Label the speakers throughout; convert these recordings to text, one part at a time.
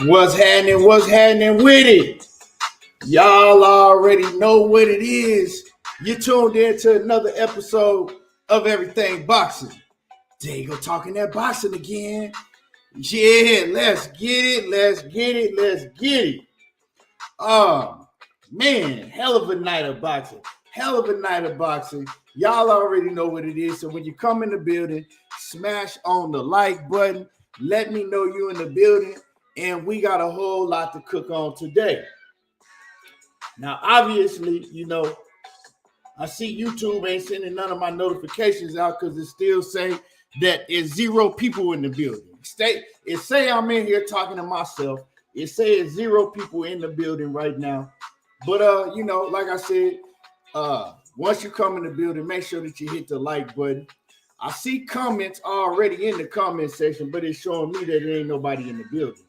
Speaker 1: What's happening? What's happening with it? Y'all already know what it is. You tuned in to another episode of Everything Boxing. There you go, talking that boxing again. Yeah, let's get it. Let's get it. Let's get it. Man, hell of a night of boxing. Hell of a night of boxing. Y'all already know what it is. So when you come in the building, smash on the like button. Let me know you in the building. And we got a whole lot to cook on today. Now, obviously, you know, I see YouTube ain't sending none of my notifications out because it still say that it's 0 people in the building. It say I'm in here talking to myself. It say it's 0 people in the building right now. But you know, like I said, once you come in the building, make sure that you hit the like button. I see comments already in the comment section, but it's showing me that there ain't nobody in the building.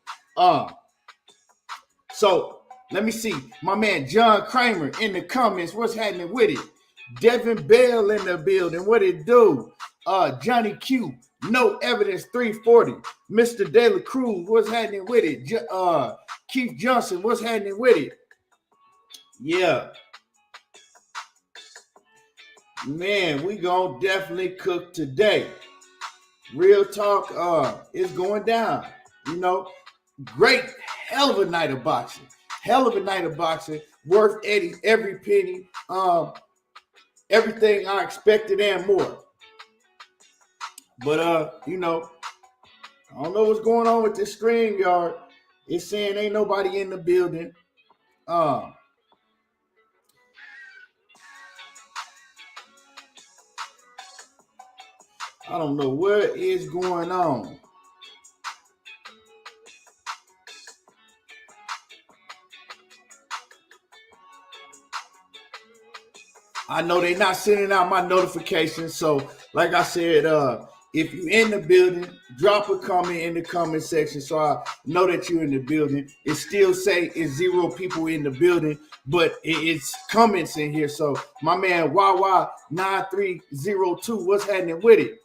Speaker 1: So let me see. My man John Kramer in the comments. What's happening with it? Devin Bell in the building. What it do? Johnny Q. No evidence 340. Mr. De La Cruz. What's happening with it? Keith Johnson. What's happening with it? Yeah. Man, we gonna definitely cook today. Real talk, it's going down. You know, great, hell of a night of boxing. Hell of a night of boxing. Worth every penny. Everything I expected and more. But you know, I don't know what's going on with this stream yard. It's saying ain't nobody in the building. I don't know what is going on. I know they're not sending out my notifications. So, like I said, if you're in the building, drop a comment in the comment section so I know that you're in the building. It still say it's 0 people in the building, but it's comments in here. So, my man Wawa9302, what's happening with it?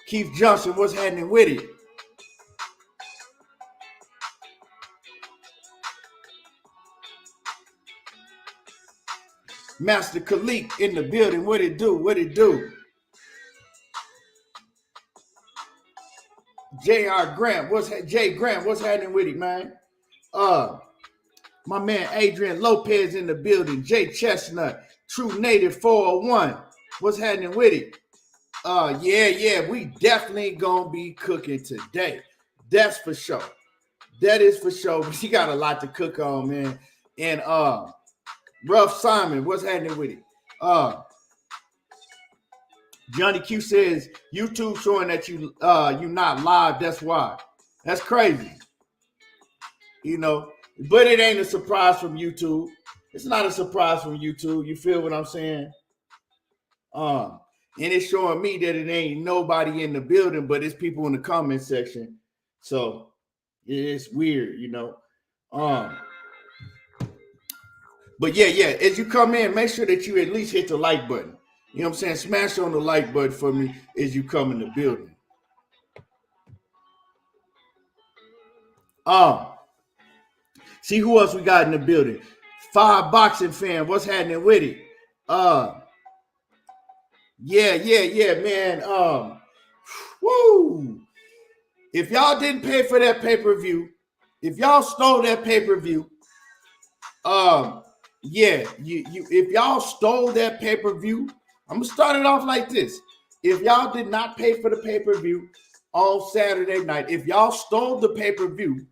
Speaker 1: Keith Johnson, what's happening with it? Master Khalik in the building. What it do? What it do? J.R. Grant. Jay Grant? What's happening with it, man? My man Adrian Lopez in the building. Jay Chestnut. True Native 401. What's happening with it? Yeah, we definitely gonna be cooking today. That's for sure. That is for sure. But you got a lot to cook on, man. And Rough Simon, what's happening with it? Johnny Q says YouTube showing that you not live. That's why. That's crazy. You know, but it ain't a surprise from YouTube. It's not a surprise from YouTube. You feel what I'm saying? And it's showing me that it ain't nobody in the building, but it's people in the comment section. So it's weird, you know. But yeah, as you come in, make sure that you at least hit the like button. You know what I'm saying? Smash on the like button for me as you come in the building. See who else we got in the building. 5 Boxing Fan, what's happening with it? Yeah, man. Woo! If y'all didn't pay for that pay-per-view, if y'all stole that pay-per-view, yeah, if y'all stole that pay-per-view, I'm gonna start it off like this. If y'all did not pay for the pay-per-view on Saturday night, if y'all stole the pay-per-view,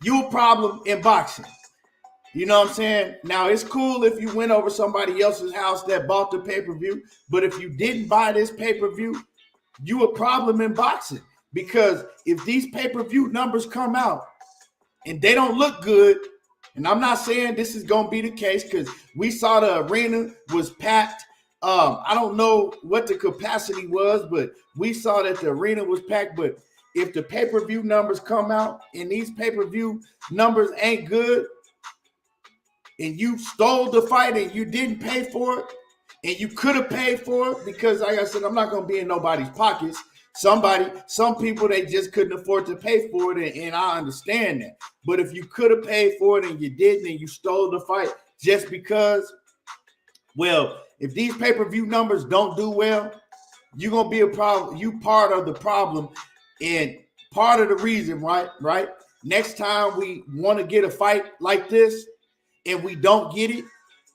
Speaker 1: you a problem in boxing. You know what I'm saying? Now, it's cool if you went over somebody else's house that bought the pay-per-view, but if you didn't buy this pay-per-view, you a problem in boxing. Because if these pay-per-view numbers come out and they don't look good, and I'm not saying this is going to be the case because we saw the arena was packed. I don't know what the capacity was, but we saw that the arena was packed. But if the pay-per-view numbers come out and these pay-per-view numbers ain't good, and you stole the fight and you didn't pay for it, and you could have paid for it because, like I said, I'm not going to be in nobody's pockets. Some people, they just couldn't afford to pay for it, and I understand that. But if you could have paid for it and you didn't, and you stole the fight just because, well, if these pay-per-view numbers don't do well, you're gonna be a problem. You part of the problem, and part of the reason, right? Next time we want to get a fight like this, and we don't get it,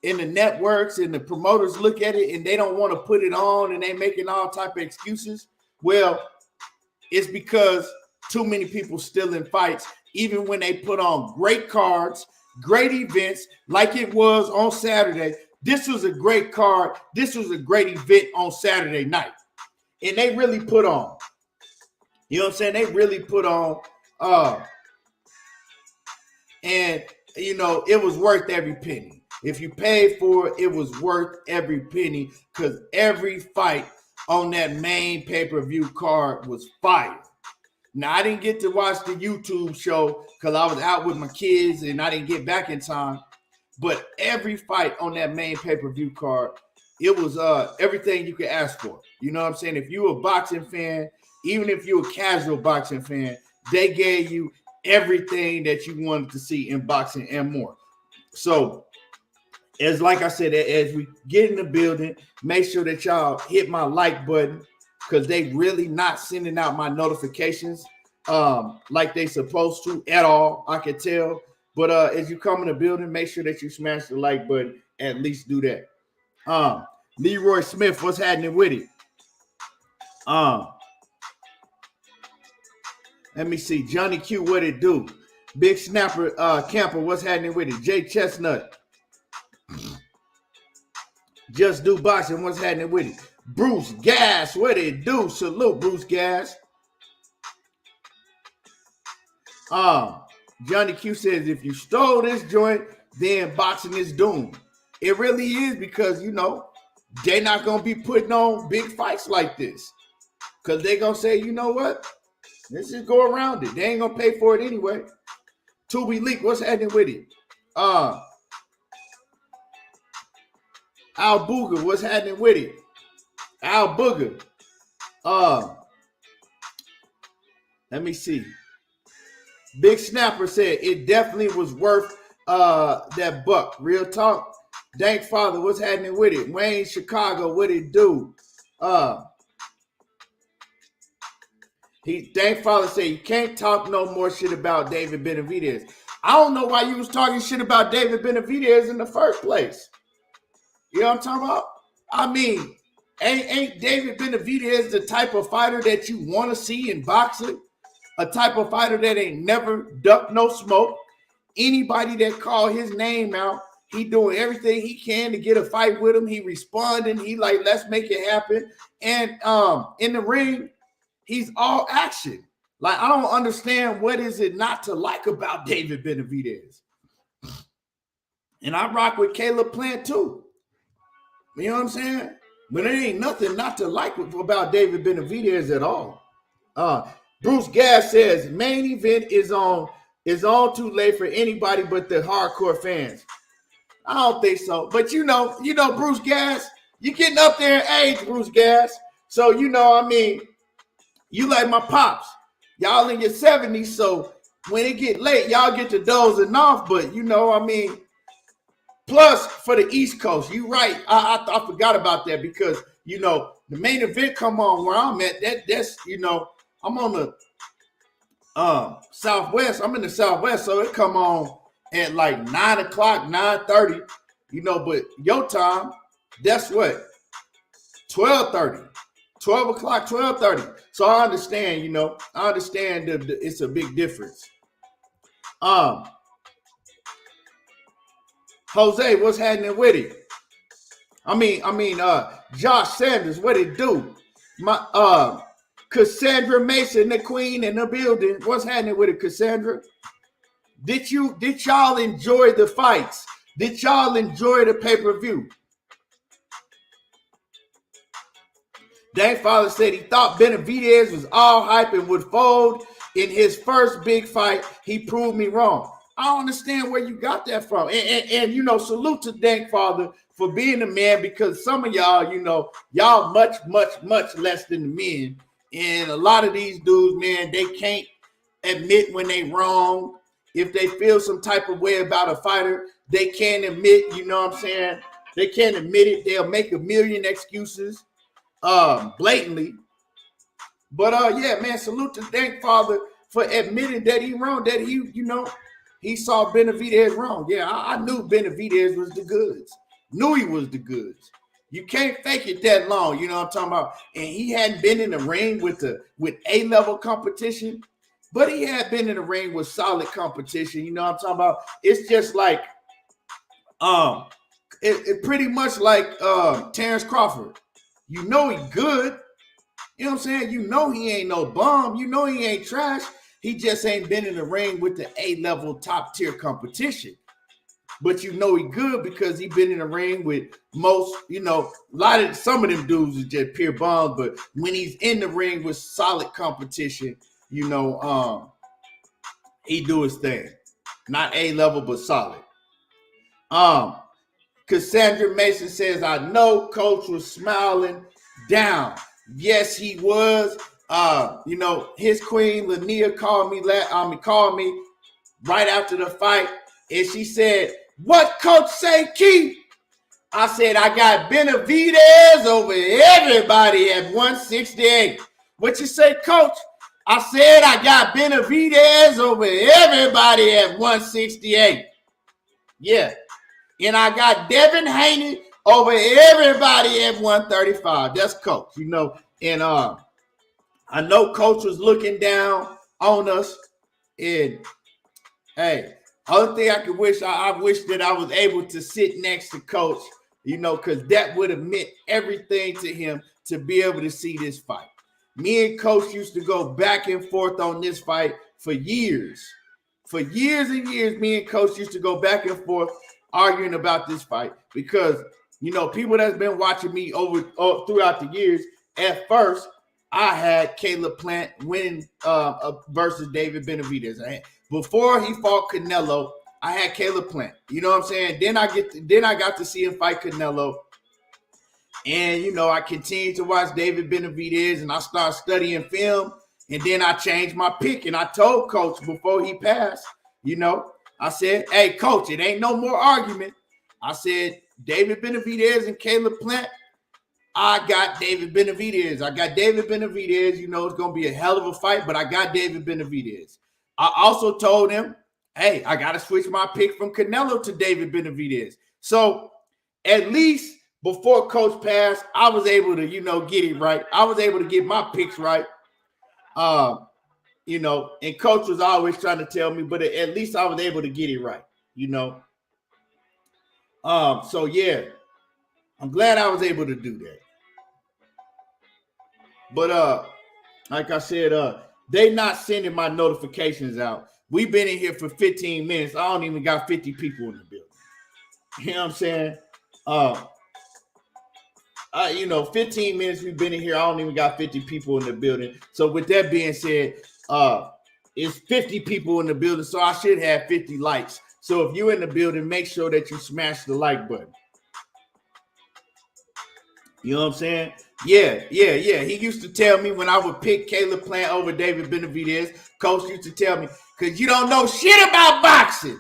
Speaker 1: and the networks and the promoters look at it and they don't want to put it on, and they making all type of excuses. Well, it's because too many people still in fights, even when they put on great cards, great events, like it was on Saturday. This was a great card. This was a great event on Saturday night. And they really put on. You know what I'm saying? They really put on. And, you know, it was worth every penny. If you paid for it, it was worth every penny, because every fight on that main pay-per-view card was fire. Now, I didn't get to watch the YouTube show because I was out with my kids and I didn't get back in time. But every fight on that main pay-per-view card, it was everything you could ask for. You know what I'm saying? If you're a boxing fan, even if you're a casual boxing fan, they gave you everything that you wanted to see in boxing and more. So, like I said, as we get in the building, make sure that y'all hit my like button, because they really not sending out my notifications like they supposed to at all, I can tell. But as you come in the building, make sure that you smash the like button. At least do that. Leroy Smith, what's happening with it? Let me see. Johnny Q, what it do? Big Snapper Camper, what's happening with it? Jay Chestnut. Just Do Boxing, what's happening with it? Bruce Gas, what it do? Salute, Bruce Gas. Johnny Q says, if you stole this joint, then boxing is doomed. It really is, because, you know, they're not going to be putting on big fights like this, because they're going to say, you know what? Let's just go around it. They ain't going to pay for it anyway. Tubi Leak, what's happening with it? Al Booger, what's happening with it? Al Booger. Let me see. Big Snapper said it definitely was worth that buck. Real talk. Dank Father, what's happening with it? Wayne Chicago, what it do? Dank Father said you can't talk no more shit about David Benavidez. I don't know why you was talking shit about David Benavidez in the first place. You know what I'm talking about? I mean, ain't David Benavidez the type of fighter that you want to see in boxing? A type of fighter that ain't never ducked no smoke. Anybody that call his name out, he doing everything he can to get a fight with him. He responding. He like, let's make it happen. And in the ring, he's all action. Like, I don't understand what is it not to like about David Benavidez. And I rock with Caleb Plant too. You know what I'm saying? But there ain't nothing not to like about David Benavidez at all. Bruce Gas says main event is on too late for anybody but the hardcore fans. I don't think so. But you know, Bruce Gas, you getting up there in age, Bruce Gas. So you know, I mean, you like my pops. Y'all in your 70s, so when it get late, y'all get to dozing off. But you know, I mean, plus for the East Coast, you right. I forgot about that, because you know the main event come on where I'm at. That's you know, I'm on the Southwest. I'm in the Southwest, so it come on at like 9 o'clock, 9:30. You know, but your time, that's what 12:30. 12 o'clock, 12:30. So I understand, you know, I understand it's a big difference. Jose, what's happening with it? I mean, Josh Sanders, what it do? My Cassandra Mason, the queen in the building. What's happening with it, Cassandra? Did y'all enjoy the fights? Did y'all enjoy the pay-per-view? Dank Father said he thought Benavidez was all hype and would fold in his first big fight. He proved me wrong. I don't understand where you got that from. And you know, salute to Dank Father for being a man, because some of y'all, you know, y'all much less than the men. And a lot of these dudes, man, they can't admit when they wrong. If they feel some type of way about a fighter, they can't admit, you know what I'm saying? They can't admit it. They'll make a million excuses blatantly. But yeah, man, salute to Thank Father for admitting that he wrong, that he saw Benavidez wrong. Yeah, I knew Benavidez was the goods. Knew he was the goods. You can't fake it that long, you know what I'm talking about? And he hadn't been in the ring with A-level competition, but he had been in the ring with solid competition, you know what I'm talking about? It's just like it pretty much like Terrence Crawford. You know he good. You know what I'm saying? You know he ain't no bum. You know he ain't trash. He just ain't been in the ring with the A-level top tier competition. But you know he good because he been in the ring with most, some of them dudes is just pure bums. But when he's in the ring with solid competition, he do his thing. Not A-level, but solid. Cassandra Mason says, I know Coach was smiling down. Yes, he was. His queen Lania called me right after the fight, and she said, "What Coach say, Keith?" I said, "I got Benavidez over everybody at 168." What you say, Coach? I said, "I got Benavidez over everybody at 168." Yeah. And I got Devin Haney over everybody at 135. That's Coach, And I know Coach was looking down on us. And hey, other thing I could wish, I wish that I was able to sit next to Coach, because that would have meant everything to him to be able to see this fight. Me and Coach used to go back and forth on this fight for years. For years and years, me and Coach used to go back and forth arguing about this fight because, people that's been watching me throughout the years, at first, I had Caleb Plant winning versus David Benavidez. Before he fought Canelo, I had Caleb Plant. You know what I'm saying? Then I got to see him fight Canelo. And, I continued to watch David Benavidez and I started studying film. And then I changed my pick and I told Coach before he passed, I said, "Hey, Coach, it ain't no more argument." I said, David Benavidez and Caleb Plant, I got David Benavidez. I got David Benavidez. It's going to be a hell of a fight, but I got David Benavidez. I also told him, hey, I got to switch my pick from Canelo to David Benavidez. So at least before Coach passed, I was able to, get it right. I was able to get my picks right. And Coach was always trying to tell me, but at least I was able to get it right, So yeah, I'm glad I was able to do that. But like I said, they not sending my notifications out. We've been in here for 15 minutes. I don't even got 50 people in the building. You know what I'm saying? 15 minutes we've been in here. I don't even got 50 people in the building. So with that being said, it's 50 people in the building, so I should have 50 likes. So if you're in the building, make sure that you smash the like button. You know what I'm saying? Yeah. He used to tell me when I would pick Caleb Plant over David Benavidez, Coach used to tell me, because you don't know shit about boxing.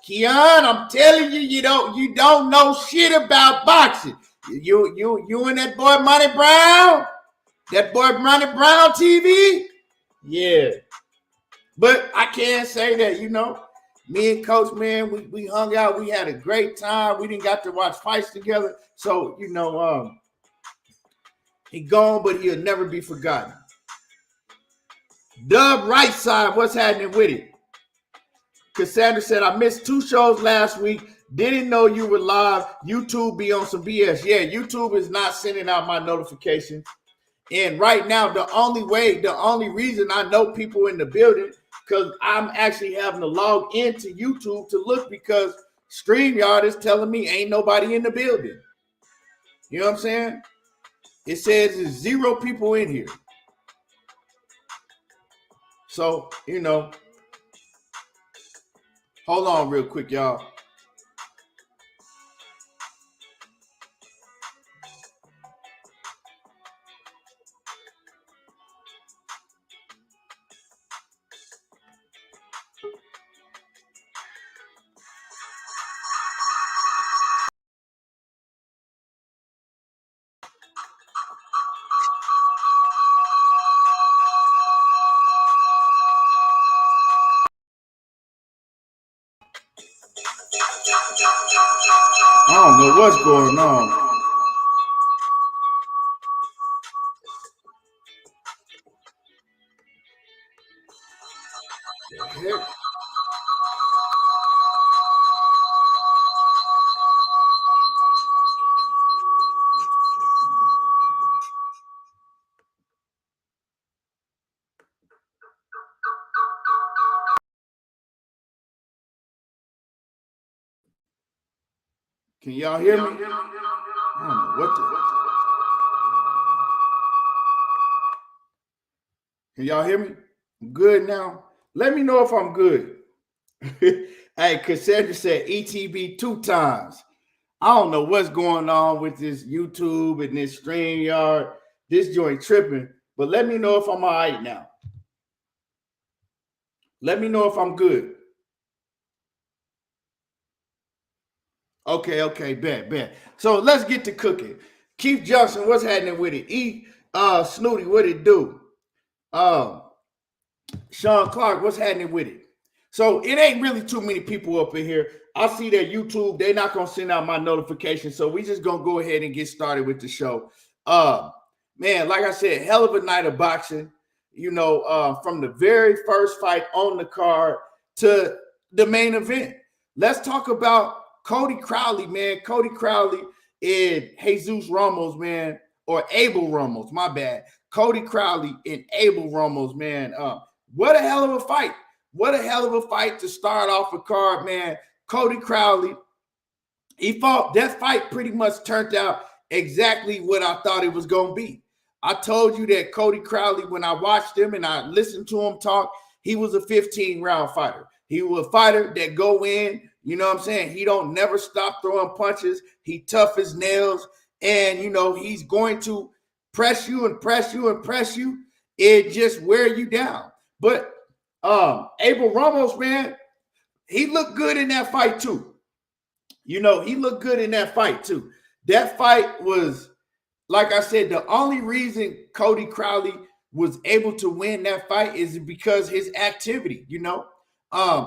Speaker 1: Keon, I'm telling you, you don't know shit about boxing. You and that boy Monty Brown? That boy Monty Brown TV? Yeah. But I can't say that, me and Coach, man, we hung out. We had a great time. We didn't got to watch fights together. So, he gone, but he'll never be forgotten. Dub Right Side, what's happening with it? Cassandra said, I missed 2 shows last week. Didn't know you were live. YouTube be on some BS. Yeah, YouTube is not sending out my notifications. And right now, the only reason I know people in the building, because I'm actually having to log into YouTube to look because StreamYard is telling me ain't nobody in the building. You know what I'm saying? It says there's 0 people in here. So, hold on real quick, y'all. I don't know what's going on. Heck? Can y'all hear me? I don't know what the. Can y'all hear me? I'm good now. Let me know if I'm good. Hey, Cassandra said ETB 2 times. I don't know what's going on with this YouTube and this StreamYard. This joint tripping. But let me know if I'm all right now. Let me know if I'm good. Okay, bet. So let's get to cooking. Keith Johnson, what's happening with it? Snooty, what it do? Sean Clark, what's happening with it? So it ain't really too many people up in here. I see that YouTube, they're not gonna send out my notifications. So we just gonna go ahead and get started with the show. Man, like I said, hell of a night of boxing. You know, from the very first fight on the card to the main event. Let's talk about Cody Crowley, man. Cody Crowley and Jesus Ramos, man, or Abel Ramos, my bad. Cody Crowley and Abel Ramos, man. What a hell of a fight. What a hell of a fight to start off a card, man. Cody Crowley, he fought. That fight pretty much turned out exactly what I thought it was going to be. I told you that Cody Crowley, when I watched him and I listened to him talk, he was a 15-round fighter. He was a fighter that go in, you know what I'm saying? He don't never stop throwing punches. He tough as nails. And, you know, he's going to press you and press you and press you. It just wear you down. But Abel Ramos, man, he looked good in that fight too. You know, he looked good in that fight too. That fight was, like I said, the only reason Cody Crowley was able to win that fight is because his activity, you know.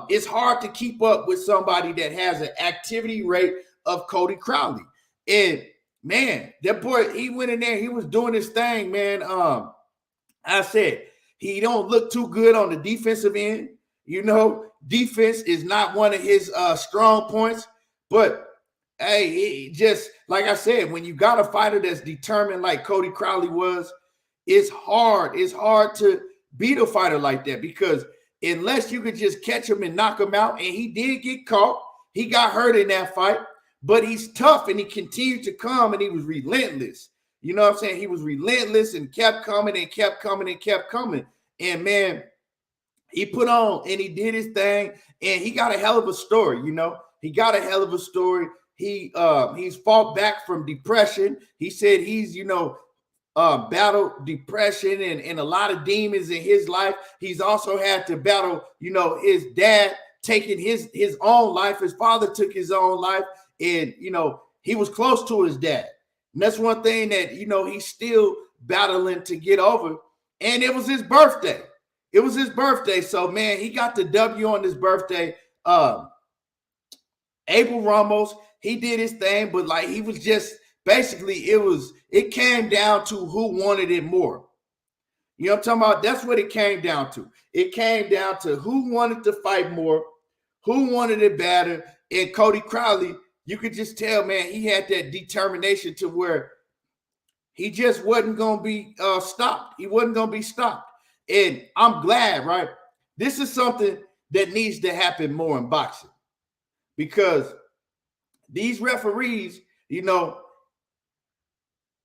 Speaker 1: It's hard to keep up with somebody that has an activity rate of Cody Crowley. And man, that boy, he went in there, he was doing his thing, man. I said, he don't look too good on the defensive end. You know, defense is not one of his strong points. But hey, just like I said, when you got a fighter that's determined like Cody Crowley was, it's hard. It's hard to beat a fighter like that because unless you could just catch him and knock him out, and he did get caught. He got hurt in that fight, but he's tough and he continued to come and he was relentless. You know what I'm saying? He was relentless and kept coming and kept coming and kept coming. And man, he put on and he did his thing and he got a hell of a story, you know. He got a hell of a story. He's fought back from depression. He said he's, you know, battled depression and a lot of demons in his life. He's also had to battle, you know, his dad taking his own life. His father took his own life, and you know, he was close to his dad. And that's one thing that, you know, he's still battling to get over. And it was his birthday. It was his birthday. So man, he got the W on his birthday. Abel Ramos, he did his thing, but like he was just basically it came down to who wanted it more. You know what I'm talking about? That's what it came down to. It came down to who wanted to fight more, who wanted it better. And Cody Crowley, you could just tell, man, he had that determination to where he just wasn't going to be stopped. He wasn't going to be stopped. And I'm glad, right? This is something that needs to happen more in boxing because these referees, you know,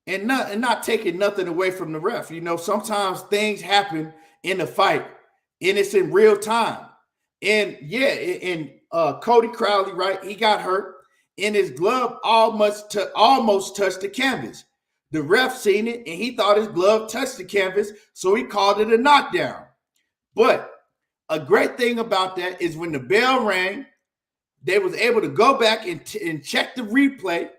Speaker 1: and not taking nothing away from the ref. You know, sometimes things happen in the fight and it's in real time. And yeah, and Cody Crowley, right? He got hurt and his glove almost touched the canvas. The ref seen it and he thought his glove touched the canvas, so he called it a knockdown. But a great thing about that is when the bell rang, they was able to go back and check the replay.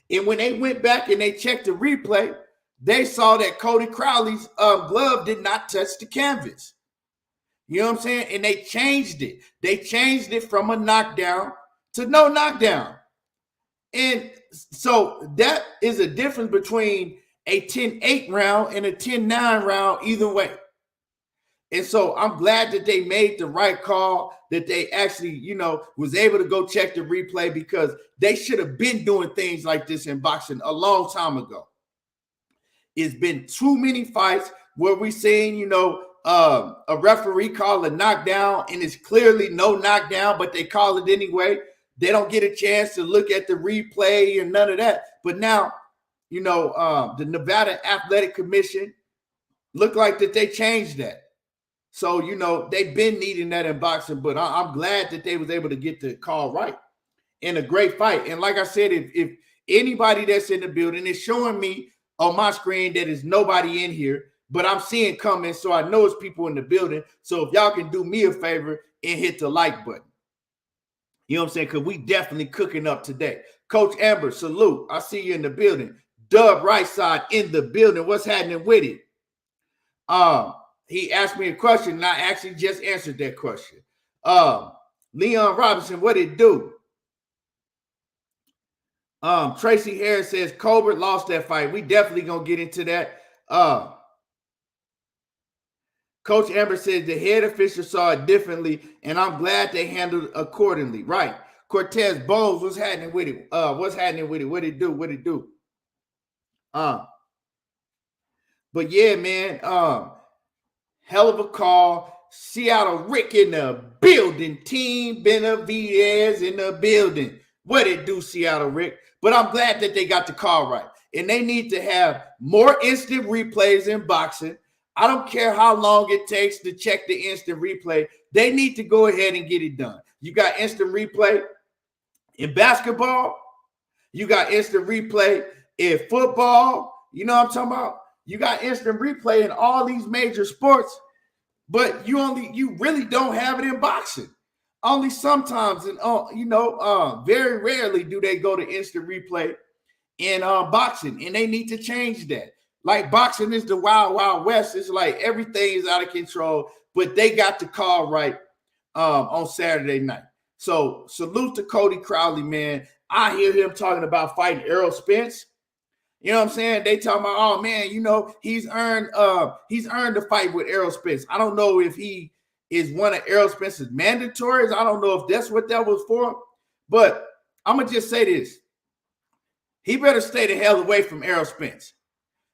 Speaker 1: And when they went back and they checked the replay, they saw that Cody Crowley's glove did not touch the canvas. You know what I'm saying? And they changed it. They changed it from a knockdown to no knockdown. And so that is a difference between a 10-8 round and a 10-9 round either way. And so I'm glad that they made the right call, that they actually, was able to go check the replay, because they should have been doing things like this in boxing a long time ago. It's been too many fights where we seen, a referee call a knockdown and it's clearly no knockdown, but they call it anyway. They don't get a chance to look at the replay and none of that. But now, the Nevada Athletic Commission looked like that they changed that. So, they've been needing that in boxing, but I'm glad that they was able to get the call right in a great fight. And like I said, if anybody that's in the building is showing me on my screen that is nobody in here, but I'm seeing comments, so I know it's people in the building. So if y'all can do me a favor and hit the like button. You know what I'm saying? Because we definitely cooking up today. Coach Amber, salute. I see you in the building. Dub right side in the building. What's happening with it? He asked me a question, and I actually just answered that question. Leon Robinson, what it do? Tracy Harris says Colbert lost that fight. We definitely gonna get into that. Coach Amber says the head official saw it differently, and I'm glad they handled it accordingly. Right. Cortez Bones, what's happening with it? What's happening with it? What it do? What it do? But yeah, man. Hell of a call. Seattle Rick in the building. Team Benavidez in the building. What it do, Seattle Rick? But I'm glad that they got the call right. And they need to have more instant replays in boxing. I don't care how long it takes to check the instant replay. They need to go ahead and get it done. You got instant replay in basketball. You got instant replay in football. You know what I'm talking about? You got instant replay in all these major sports, but you really don't have it in boxing. Only sometimes, and very rarely do they go to instant replay in boxing, and they need to change that. Like boxing is the wild, wild west. It's like everything is out of control, but they got the call right on Saturday night. So salute to Cody Crowley, man. I hear him talking about fighting Errol Spence. You know what I'm saying? They talking about, oh man, he's earned the fight with Errol Spence. I don't know if he is one of Errol Spence's mandatories. I don't know if that's what that was for, but I'm gonna just say this: he better stay the hell away from Errol Spence.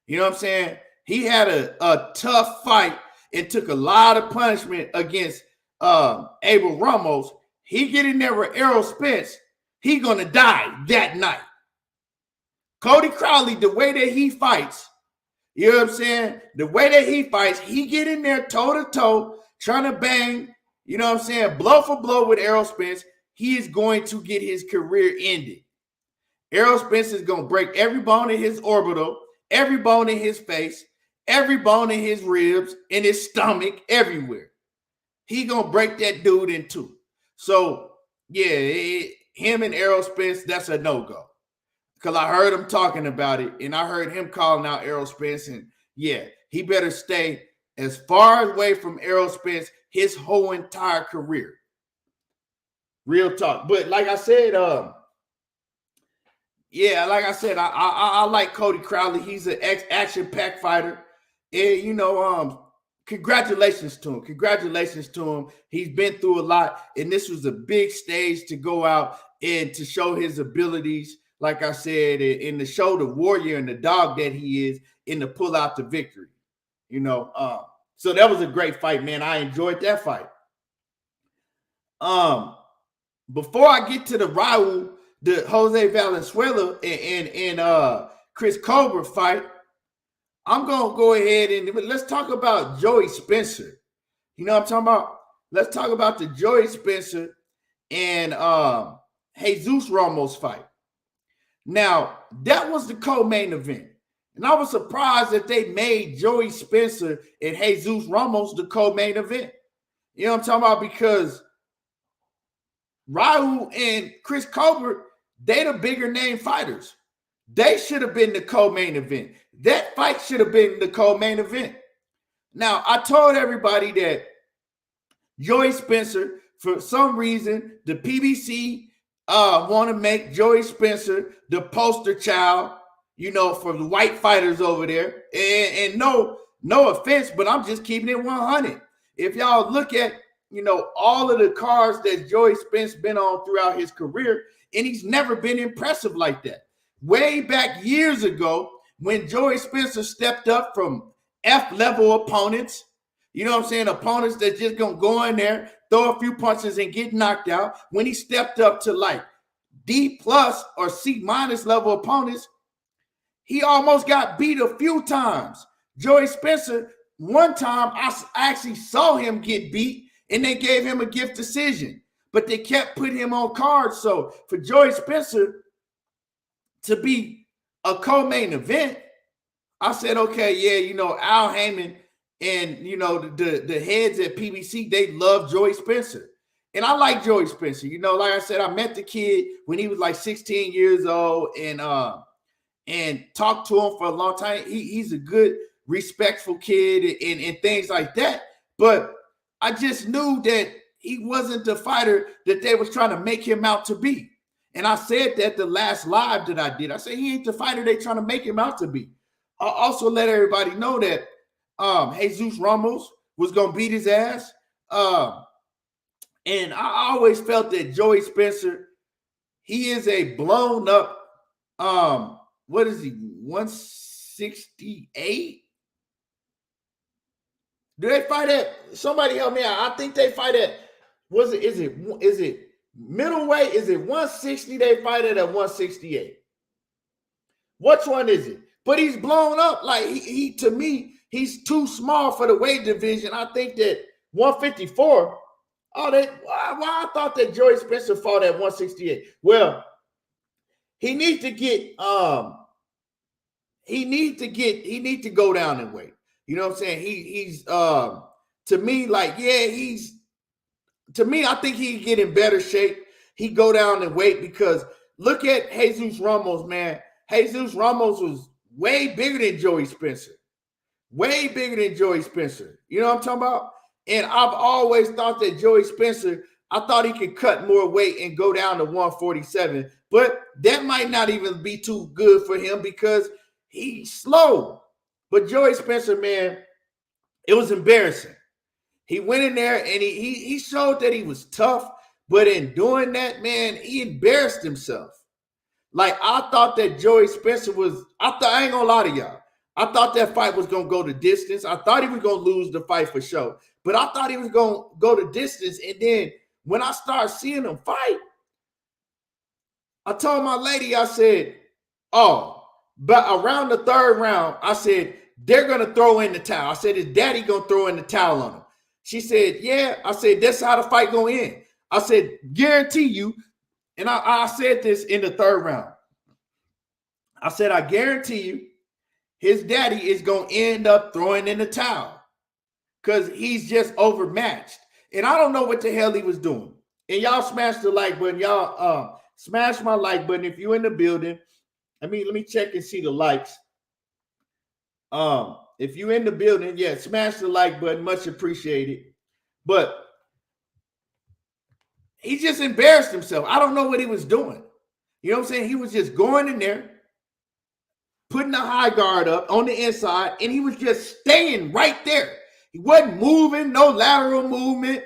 Speaker 1: You know what I'm saying? He had a tough fight. It took a lot of punishment against Abel Ramos. He get in there with Errol Spence, he gonna die that night. Cody Crowley, the way that he fights, you know what I'm saying? The way that he fights, he get in there toe-to-toe, trying to bang, you know what I'm saying, blow for blow with Errol Spence. He is going to get his career ended. Errol Spence is going to break every bone in his orbital, every bone in his face, every bone in his ribs, in his stomach, everywhere. He going to break that dude in two. So, yeah, him and Errol Spence, that's a no-go. Because I heard him talking about it, and I heard him calling out Errol Spence, and yeah, he better stay as far away from Errol Spence his whole entire career. Real talk. But like I said, I like Cody Crowley. He's an action-packed fighter. And, congratulations to him. Congratulations to him. He's been through a lot, and this was a big stage to go out and to show his abilities, like I said, and to show the warrior and the dog that he is, and to pull out the victory. So that was a great fight, man. I enjoyed that fight. Before I get to the Jose Valenzuela and Chris Colber fight, I'm gonna go ahead and let's talk about Joey Spencer. You know what I'm talking about? Let's talk about the Joey Spencer and Jesus Ramos fight. Now, that was the co-main event. And I was surprised that they made Joey Spencer and Jesus Ramos the co-main event. You know what I'm talking about? Because Raul and Chris Colbert, they the bigger name fighters. They should have been the co-main event. That fight should have been the co-main event. Now, I told everybody that Joey Spencer, for some reason, the PBC want to make Joey Spencer the poster child, for the white fighters over there. And no offense, but I'm just keeping it 100. If y'all look at, all of the cars that Joey Spence been on throughout his career, and he's never been impressive like that. Way back years ago, when Joey Spencer stepped up from F-level opponents, opponents that just gonna go in there, throw a few punches and get knocked out. When he stepped up to like D+ or C- level opponents, he almost got beat a few times. Joey Spencer, one time I actually saw him get beat and they gave him a gift decision, but they kept putting him on cards. So for Joey Spencer to be a co-main event, I said, okay, yeah, Al Heyman and, the heads at PBC, they love Joey Spencer. And I like Joey Spencer. Like I said, I met the kid when he was like 16 years old and talked to him for a long time. He's a good, respectful kid and things like that. But I just knew that he wasn't the fighter that they was trying to make him out to be. And I said that the last live that I did. I said, he ain't the fighter they trying to make him out to be. I also let everybody know that Jesus Ramos was going to beat his ass. And I always felt that Joey Spencer, he is a blown up, what is he, 168? Do they fight at, somebody help me out. I think they fight at, is it middleweight? Is it 160 they fight at 168? Which one is it? But he's blown up. Like he to me, he's too small for the weight division. I think that 154. Why I thought that Joey Spencer fought at 168. Well, he needs to go down in weight. You know what I'm saying? He's to me, like, yeah, I think he can get in better shape. He go down in weight because look at Jesus Ramos, man. Jesus Ramos was way bigger than Joey Spencer. Way bigger than Joey Spencer. You know what I'm talking about? And I've always thought that Joey Spencer, I thought he could cut more weight and go down to 147. But that might not even be too good for him because he's slow. But Joey Spencer, man, it was embarrassing. He went in there and he showed that he was tough. But in doing that, man, he embarrassed himself. Like, I thought that Joey Spencer I ain't gonna lie to y'all. I thought that fight was gonna go the distance. I thought he was gonna lose the fight for sure. But I thought he was gonna go the distance. And then when I started seeing him fight, I told my lady, I said, but around the third round, I said, they're gonna throw in the towel. I said, his daddy gonna throw in the towel on him. She said, yeah. I said, that's how the fight gonna end. I said, guarantee you. And I said this in the third round. I said, I guarantee you, his daddy is going to end up throwing in the towel because he's just overmatched. And I don't know what the hell he was doing. And y'all smash the like button. Y'all smash my like button if you're in the building. Let me check and see the likes. If you're in the building, yeah, smash the like button. Much appreciated. But he just embarrassed himself. I don't know what he was doing. You know what I'm saying? He was just going in there, putting the high guard up on the inside, and he was just staying right there. He wasn't moving, no lateral movement,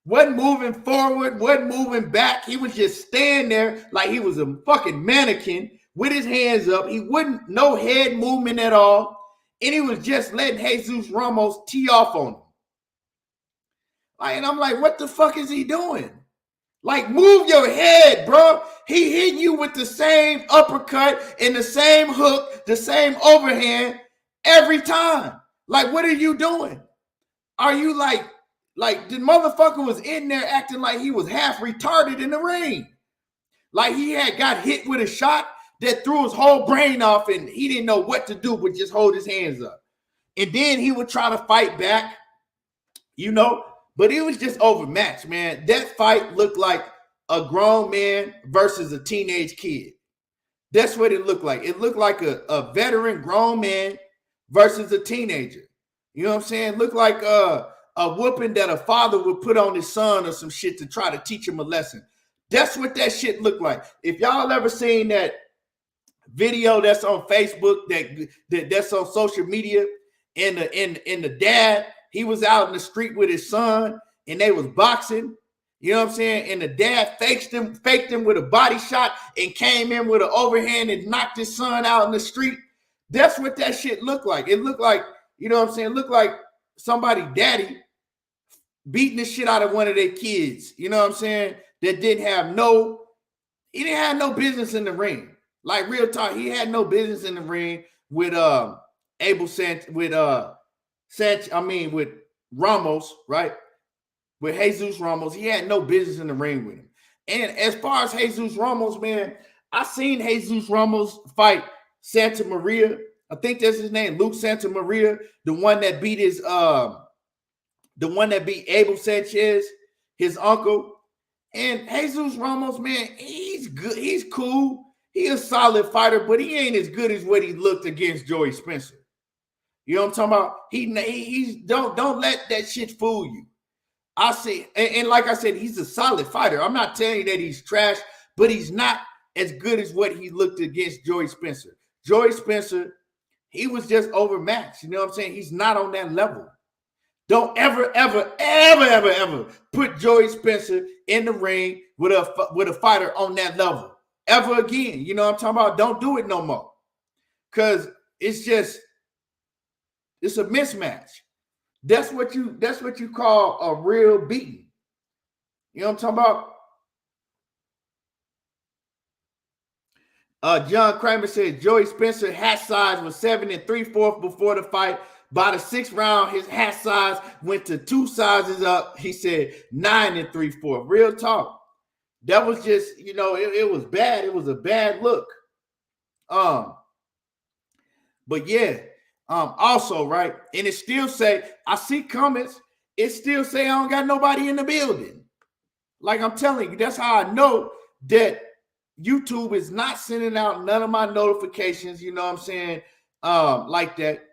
Speaker 1: wasn't moving forward, wasn't moving back. He was just staying there like he was a fucking mannequin with his hands up. He wouldn't, no head movement at all. And he was just letting Jesus Ramos tee off on him. And I'm like, what the fuck is he doing? Like, move your head, bro. He hit you with the same uppercut and the same hook, the same overhand every time. Like, what are you doing? Are you like the motherfucker was in there acting like he was half retarded in the ring. Like he had got hit with a shot that threw his whole brain off and he didn't know what to do but just hold his hands up. And then he would try to fight back, but it was just overmatched, man. That fight looked like a grown man versus a teenage kid. That's what it looked like. It looked like a veteran grown man versus a teenager. You know what I'm saying? It looked like a whooping that a father would put on his son or some shit to try to teach him a lesson. That's what that shit looked like. If y'all ever seen that video that's on Facebook, that's on social media, and the dad, he was out in the street with his son, and they was boxing. You know what I'm saying? And the dad faked him with a body shot and came in with an overhand and knocked his son out in the street. That's what that shit looked like. It looked like, you know what I'm saying? It looked like somebody daddy beating the shit out of one of their kids. You know what I'm saying? That he didn't have no business in the ring. Like real talk, he had no business in the ring with with Ramos, right? With Jesus Ramos. He had no business in the ring with him. And as far as Jesus Ramos, man, I seen Jesus Ramos fight Santa Maria. I think that's his name, Luke Santa Maria, the one that beat Abel Sanchez, his uncle. And Jesus Ramos, man, he's good. He's cool. He's a solid fighter, but he ain't as good as what he looked against Joey Spencer. You know what I'm talking about? He's don't let that shit fool you. I see, and like I said, he's a solid fighter. I'm not telling you that he's trash, but he's not as good as what he looked against Joey Spencer. Joey Spencer, he was just overmatched. You know what I'm saying? He's not on that level. Don't ever put Joey Spencer in the ring with a fighter on that level ever again. You know what I'm talking about? Don't do it no more, because it's a mismatch. That's what you call a real beating. You know what I'm talking about? John Kramer said Joey Spencer hat size was 7 3/4 before the fight. By the 6th round, his hat size went to 2 sizes up. He said 9 3/4. Real talk. That was just, it was bad. It was a bad look. But yeah. Also, right, and it still say, I see comments, it still say I don't got nobody in the building. Like I'm telling you, that's how I know that YouTube is not sending out none of my notifications, you know what I'm saying, like that.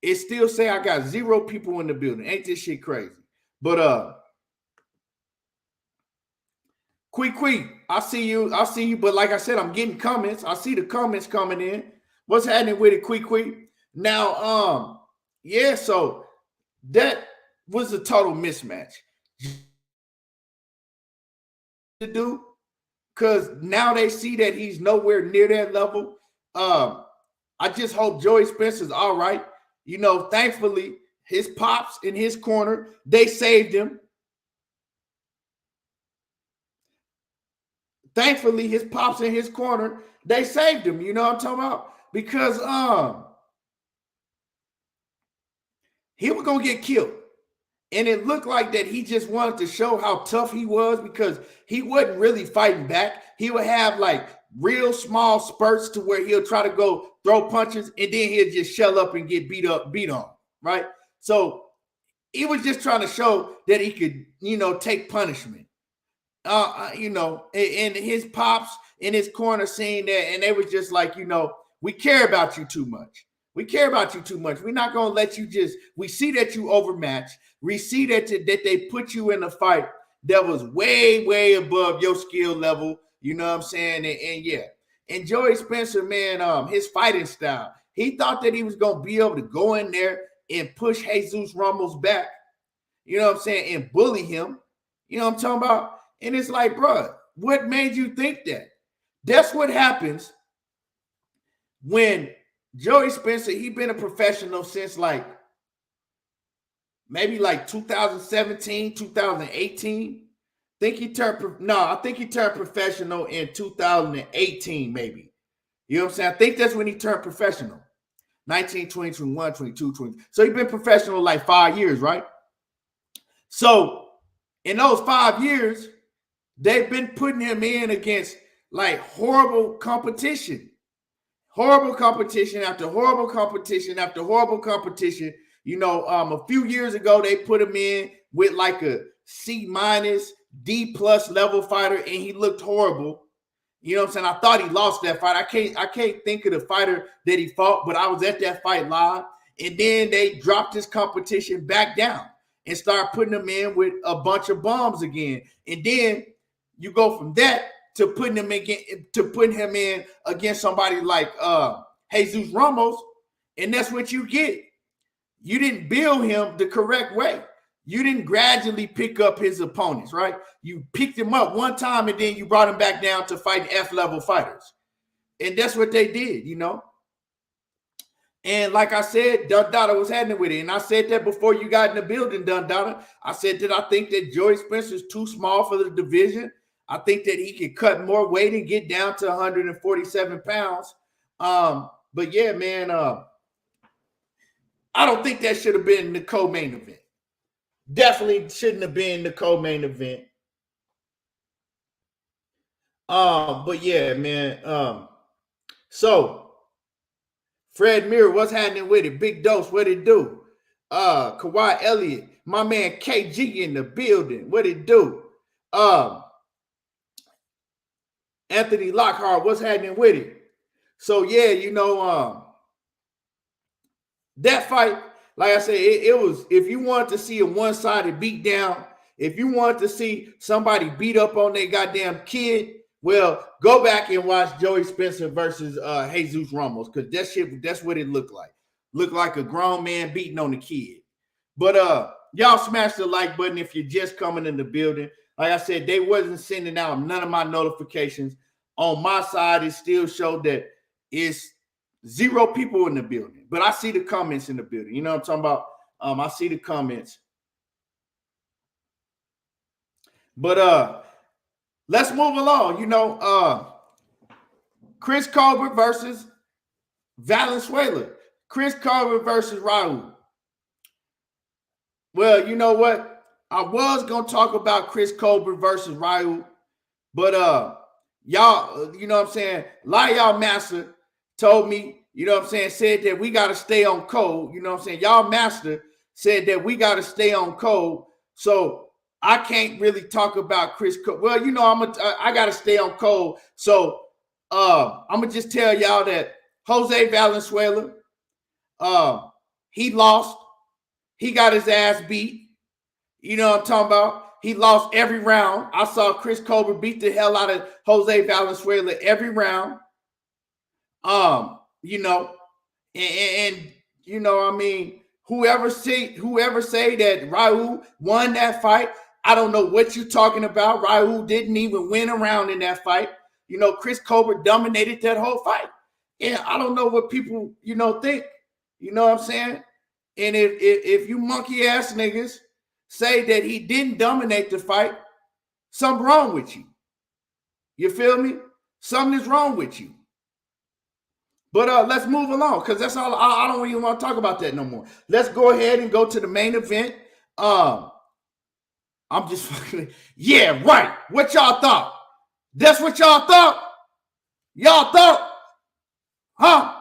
Speaker 1: It still say I got 0 people in the building. Ain't this shit crazy? But Quee, I see you, but like I said, I'm getting comments. I see the comments coming in. What's happening with it, Quee? Now, yeah, so that was a total mismatch to do, because now they see that he's nowhere near that level. I just hope Joey Spencer's all right. Thankfully, his pops in his corner, they saved him. Thankfully, his pops in his corner, they saved him. You know what I'm talking about? Because he was going to get killed. And it looked like that he just wanted to show how tough he was, because he wasn't really fighting back. He would have like real small spurts to where he'll try to go throw punches, and then he'll just shell up and get beat on, right? So he was just trying to show that he could, take punishment. And his pops in his corner seeing that, and they was just like, we care about you too much. We care about you too much. We're not going to let you we see that you overmatched. We see that they put you in a fight that was way, way above your skill level. You know what I'm saying? And yeah. And Joey Spencer, man, his fighting style, he thought that he was going to be able to go in there and push Jesus Ramos back, you know what I'm saying, and bully him. You know what I'm talking about? And it's like, bro, what made you think that? That's what happens when Joey Spencer, he been a professional since maybe 2017, 2018. I think he turned professional in 2018, maybe. You know what I'm saying? I think that's when he turned professional. 19, 20, 21, 22, 20. So he's been professional 5 years, right? So in those 5 years, they've been putting him in against horrible competition. Horrible competition after horrible competition after horrible competition. A few years ago, they put him in with a C-, D+ level fighter, and he looked horrible. You know what I'm saying? I thought he lost that fight. I can't think of the fighter that he fought, but I was at that fight live. And then they dropped his competition back down and started putting him in with a bunch of bombs again. And then You go from that to putting him in against somebody like Jesus Ramos, and that's what you get. You didn't build him the correct way. You didn't gradually pick up his opponents, right? You picked him up one time and then you brought him back down to fight F-level fighters. And that's what they did, you know? And like I said, Dundada was happening with it. And I said that before you got in the building, Dundada. I said that I think that Joey Spencer's too small for the division. I think that he could cut more weight and get down to 147 pounds. But yeah, man, I don't think that should have been the co-main event. Definitely shouldn't have been the co-main event. But yeah, man. So Fred Mirror, what's happening with it? Big Dose, what it do? Kawhi Elliott, my man KG in the building. What it do? Anthony Lockhart, what's happening with it? So yeah, you know, that fight, like I said, it was, if you wanted to see a one-sided beatdown, if you wanted to see somebody beat up on their goddamn kid, well, go back and watch Joey Spencer versus Jesus Ramos, because that shit, that's what it looked like. Looked like a grown man beating on the kid. But y'all smash the like button if you're just coming in the building. Like I said, they wasn't sending out none of my notifications. On my side, it still showed that it's 0 people in the building. But I see the comments in the building. You know what I'm talking about? I see the comments. But let's move along. You know, Chris Colbert versus Valenzuela. Chris Colbert versus Raul. Well, you know what? I was going to talk about Chris Colbert versus Raul, but y'all, you know what I'm saying? A lot of y'all master told me, you know what I'm saying, said that we got to stay on code. You know what I'm saying? Y'all master said that we got to stay on code. So I can't really talk about Chris Colbert. Well, you know, I got to stay on code. So I'm going to just tell y'all that Jose Valenzuela, he lost. He got his ass beat. You know what I'm talking about? He lost every round. I saw Chris Colber beat the hell out of Jose Valenzuela every round. You know, and you know, I mean, whoever say that Raul won that fight, I don't know what you're talking about. Raul didn't even win a round in that fight. You know, Chris Colbert dominated that whole fight. Yeah, I don't know what people, you know, think. You know what I'm saying? And if you monkey ass niggas say that he didn't dominate the fight, something wrong with you. You feel me? Something is wrong with you. But let's move along, because that's all. I don't even want to talk about that no more. Let's go ahead and go to the main event. I'm just fucking, yeah, right. What y'all thought? That's what y'all thought? Y'all thought? Huh?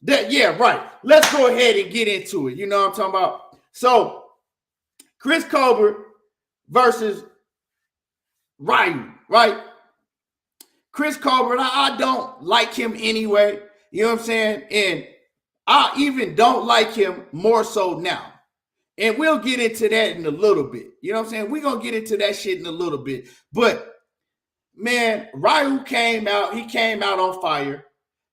Speaker 1: That, yeah, right. Let's go ahead and get into it. You know what I'm talking about? So, Chris Colbert versus Ryu, right? Chris Colbert, I don't like him anyway. You know what I'm saying? And I even don't like him more so now. And we'll get into that in a little bit. You know what I'm saying? We're going to get into that shit in a little bit. But, man, Ryu came out. He came out on fire.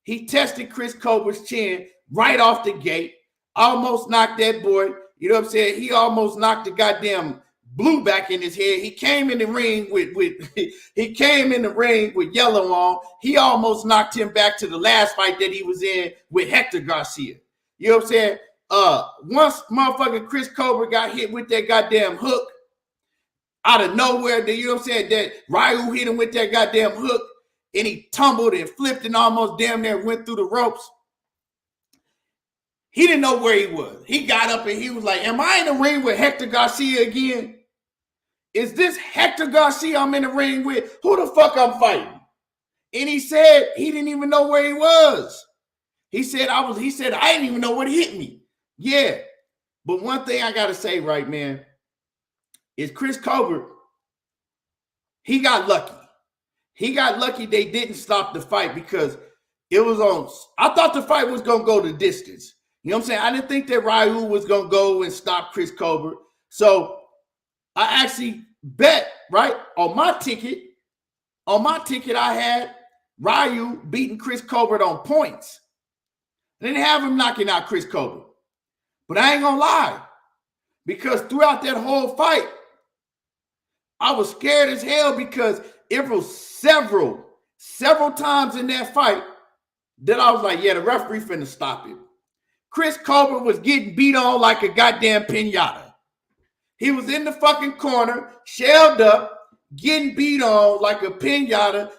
Speaker 1: He tested Chris Colbert's chin right off the gate. Almost knocked that boy. You know what I'm saying? He almost knocked the goddamn blue back in his head. He came in the ring with yellow on. He almost knocked him back to the last fight that he was in with Hector Garcia. You know what I'm saying? Once motherfucking Chris Colbert got hit with that goddamn hook out of nowhere, you know what I'm saying? That Ryu hit him with that goddamn hook, and he tumbled and flipped and almost damn near went through the ropes. He didn't know where he was. He got up and he was like, am I in the ring with Hector Garcia again? Is this Hector Garcia I'm in the ring with? Who the fuck I'm fighting? And he said he didn't even know where he was. He said I didn't even know what hit me. Yeah. But one thing I gotta say, right, man, is Chris Colbert, he got lucky. He got lucky they didn't stop the fight, because it was on. I thought the fight was gonna go the distance. You know what I'm saying? I didn't think that Ryu was gonna go and stop Chris Colbert. So I actually bet, right, on my ticket On my ticket, I had Ryu beating Chris Colbert on points. I didn't have him knocking out Chris Colbert. But I ain't gonna lie, because throughout that whole fight, I was scared as hell because it was several times in that fight that I was like, yeah, the referee finna stop it. Chris Colbert was getting beat on like a goddamn pinata. He was in the fucking corner, shelled up, getting beat on like a pinata.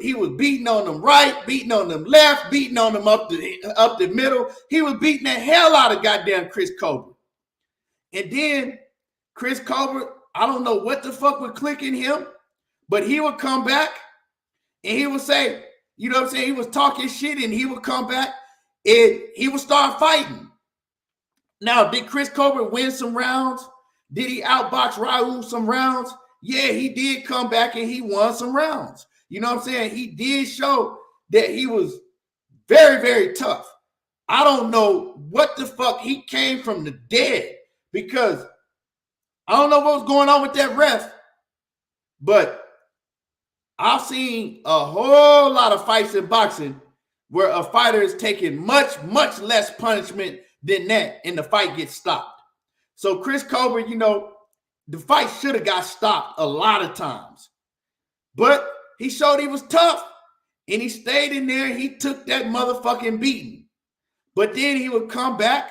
Speaker 1: He was beating on them right, beating on them left, beating on them up the middle. He was beating the hell out of goddamn Chris Colbert. And then Chris Colbert, I don't know what the fuck would click in him, but he would come back and he would say, you know what I'm saying? He was talking shit and he would come back and he would start fighting. Now, did Chris Colbert win some rounds? Did he outbox Raul some rounds? Yeah, he did come back and he won some rounds. You know what I'm saying? He did show that he was very, very tough. I don't know what the fuck he came from the dead, because I don't know what was going on with that ref, but I've seen a whole lot of fights in boxing where a fighter is taking much, much less punishment than that and the fight gets stopped. So Chris Colbert, you know, the fight should have got stopped a lot of times. But he showed he was tough and he stayed in there and he took that motherfucking beating. But then he would come back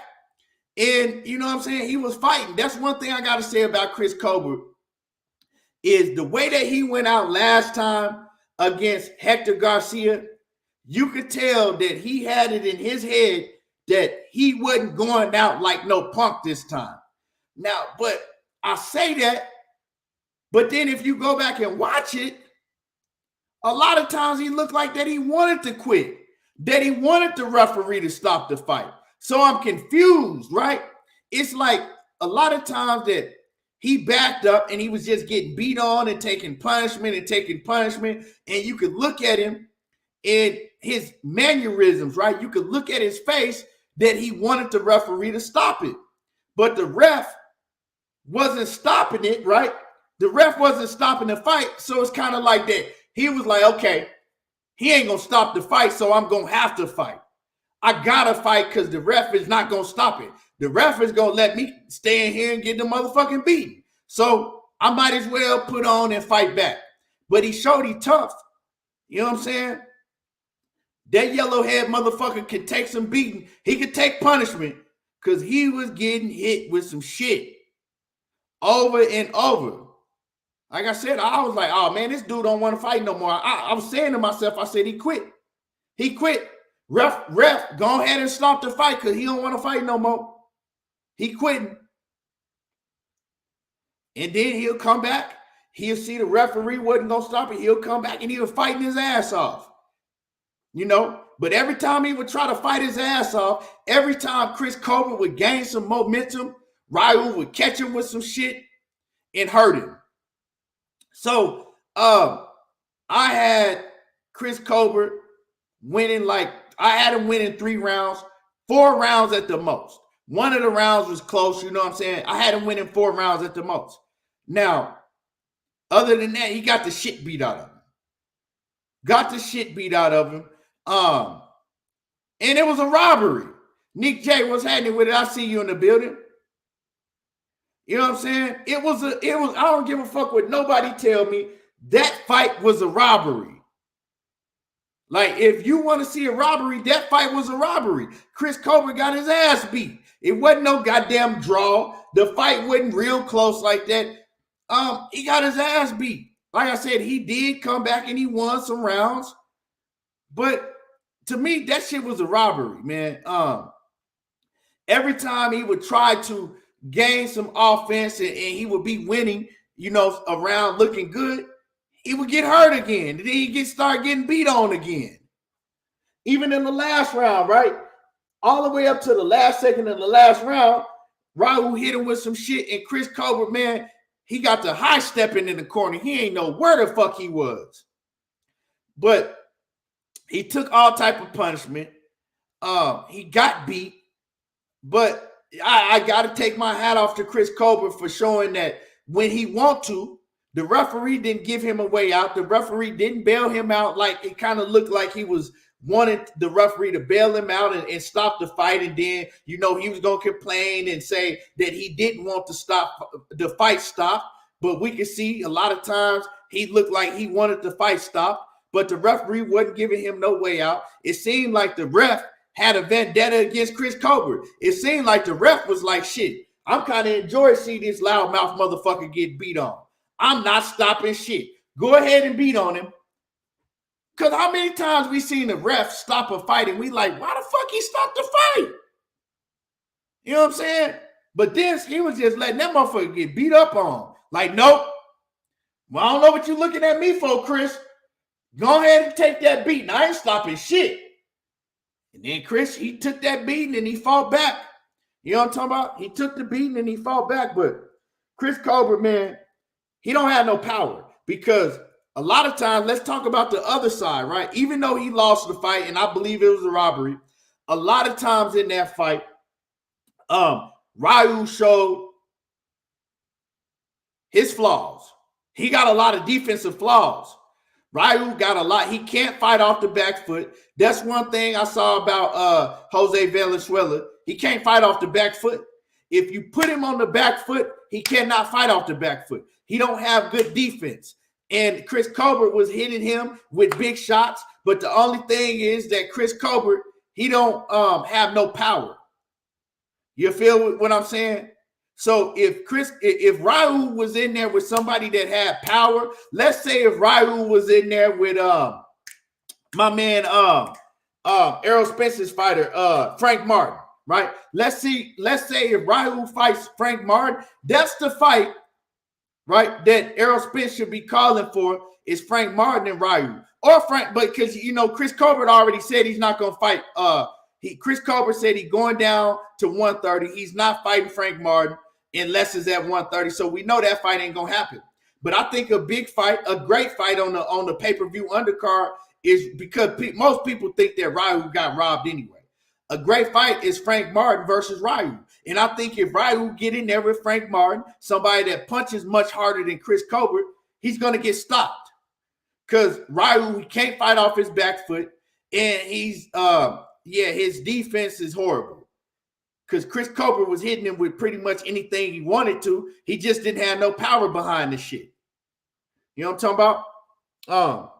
Speaker 1: and, you know what I'm saying, he was fighting. That's one thing I got to say about Chris Colbert is the way that he went out last time against Hector Garcia. You could tell that he had it in his head that he wasn't going out like no punk this time. Now, but I say that, but then if you go back and watch it, a lot of times he looked like that he wanted to quit, that he wanted the referee to stop the fight. So I'm confused, right? It's like a lot of times that he backed up and he was just getting beat on and taking punishment, and you could look at him and his mannerisms, right? You could look at his face that he wanted the referee to stop it. But the ref wasn't stopping it, right? The ref wasn't stopping the fight. So it's kind of like that. He was like, okay, he ain't going to stop the fight, so I'm going to have to fight. I got to fight because the ref is not going to stop it. The ref is going to let me stay in here and get the motherfucking beating. So I might as well put on and fight back. But he showed he tough. You know what I'm saying? That yellowhead motherfucker could take some beating. He could take punishment because he was getting hit with some shit over and over. Like I said, I was like, oh man, this dude don't want to fight no more. I was saying to myself, I said, he quit. He quit. Ref, go ahead and stop the fight because he don't want to fight no more. He quitting. And then he'll come back. He'll see the referee wasn't going to stop it. He'll come back and he'll fighting his ass off. You know, but every time he would try to fight his ass off, every time Chris Colbert would gain some momentum, Ryu would catch him with some shit and hurt him. So I had Chris Colbert winning I had him winning 3 rounds, 4 rounds at the most. One of the rounds was close, you know what I'm saying? I had him winning 4 rounds at the most. Now, other than that, he got the shit beat out of him. And it was a robbery. Nick J, what's happening with it? I see you in the building. You know what I'm saying? It was, I don't give a fuck what nobody tell me. That fight was a robbery. Like, if you want to see a robbery, that fight was a robbery. Chris Colbert got his ass beat. It wasn't no goddamn draw. The fight wasn't real close like that. He got his ass beat. Like I said, he did come back and he won some rounds. But to me, that shit was a robbery, man. Every time he would try to gain some offense and he would be winning, you know, a round looking good, he would get hurt again. Then he'd start getting beat on again. Even in the last round, right? All the way up to the last second of the last round, Raul hit him with some shit, and Chris Colbert, man, he got the high stepping in the corner. He ain't know where the fuck he was. But he took all type of punishment. He got beat. But I got to take my hat off to Chris Colbert for showing that when he want to, The referee didn't give him a way out. The referee didn't bail him out. Like it kind of looked like he was wanted the referee to bail him out and stop the fight. And then, he was going to complain and say that he didn't want to stop the fight stop. But we can see a lot of times he looked like he wanted the fight stopped, but the referee wasn't giving him no way out. It seemed like the ref had a vendetta against Chris Colbert. It seemed like the ref was like, shit, I'm kind of enjoying seeing this loudmouth motherfucker get beat on. I'm not stopping shit. Go ahead and beat on him. Because how many times we seen the ref stop a fight and we like, why the fuck he stopped the fight? You know what I'm saying? But this, he was just letting that motherfucker get beat up on. Like, nope. Well, I don't know what you're looking at me for, Chris. Go ahead and take that beating. I ain't stopping shit. And then Chris, he took that beating and he fought back. You know what I'm talking about? He took the beating and he fought back. But Chris Colbert, man, he don't have no power because a lot of times, let's talk about the other side, right? Even though he lost the fight, and I believe it was a robbery, a lot of times in that fight, Ryu showed his flaws. He got a lot of defensive flaws. Ryu got a lot. He can't fight off the back foot. That's one thing I saw about Jose Valenzuela. He can't fight off the back foot. If you put him on the back foot, he cannot fight off the back foot. He don't have good defense. And Chris Colbert was hitting him with big shots. But the only thing is that Chris Colbert, he don't have no power. You feel what I'm saying? So if Ryu was in there with somebody that had power, let's say if Ryu was in there with my man Errol Spence's fighter, Frank Martin, right? Let's say if Ryu fights Frank Martin, that's the fight, right, that Errol Spence should be calling for is Frank Martin and Ryu. Or Frank, but because Chris Colbert already said he's not gonna fight. Chris Colbert said he's going down to 130. He's not fighting Frank Martin unless it's at 130. So we know that fight ain't gonna happen. But I think a big fight, a great fight on the pay-per-view undercard is because most people think that Ryu got robbed anyway. A great fight is Frank Martin versus Ryu. And I think if Ryu get in there with Frank Martin, somebody that punches much harder than Chris Colbert, he's gonna get stopped. Because Ryu, he can't fight off his back foot, and he's his defense is horrible. Because Chris Colbert was hitting him with pretty much anything he wanted to. He just didn't have no power behind the shit. You know what I'm talking about?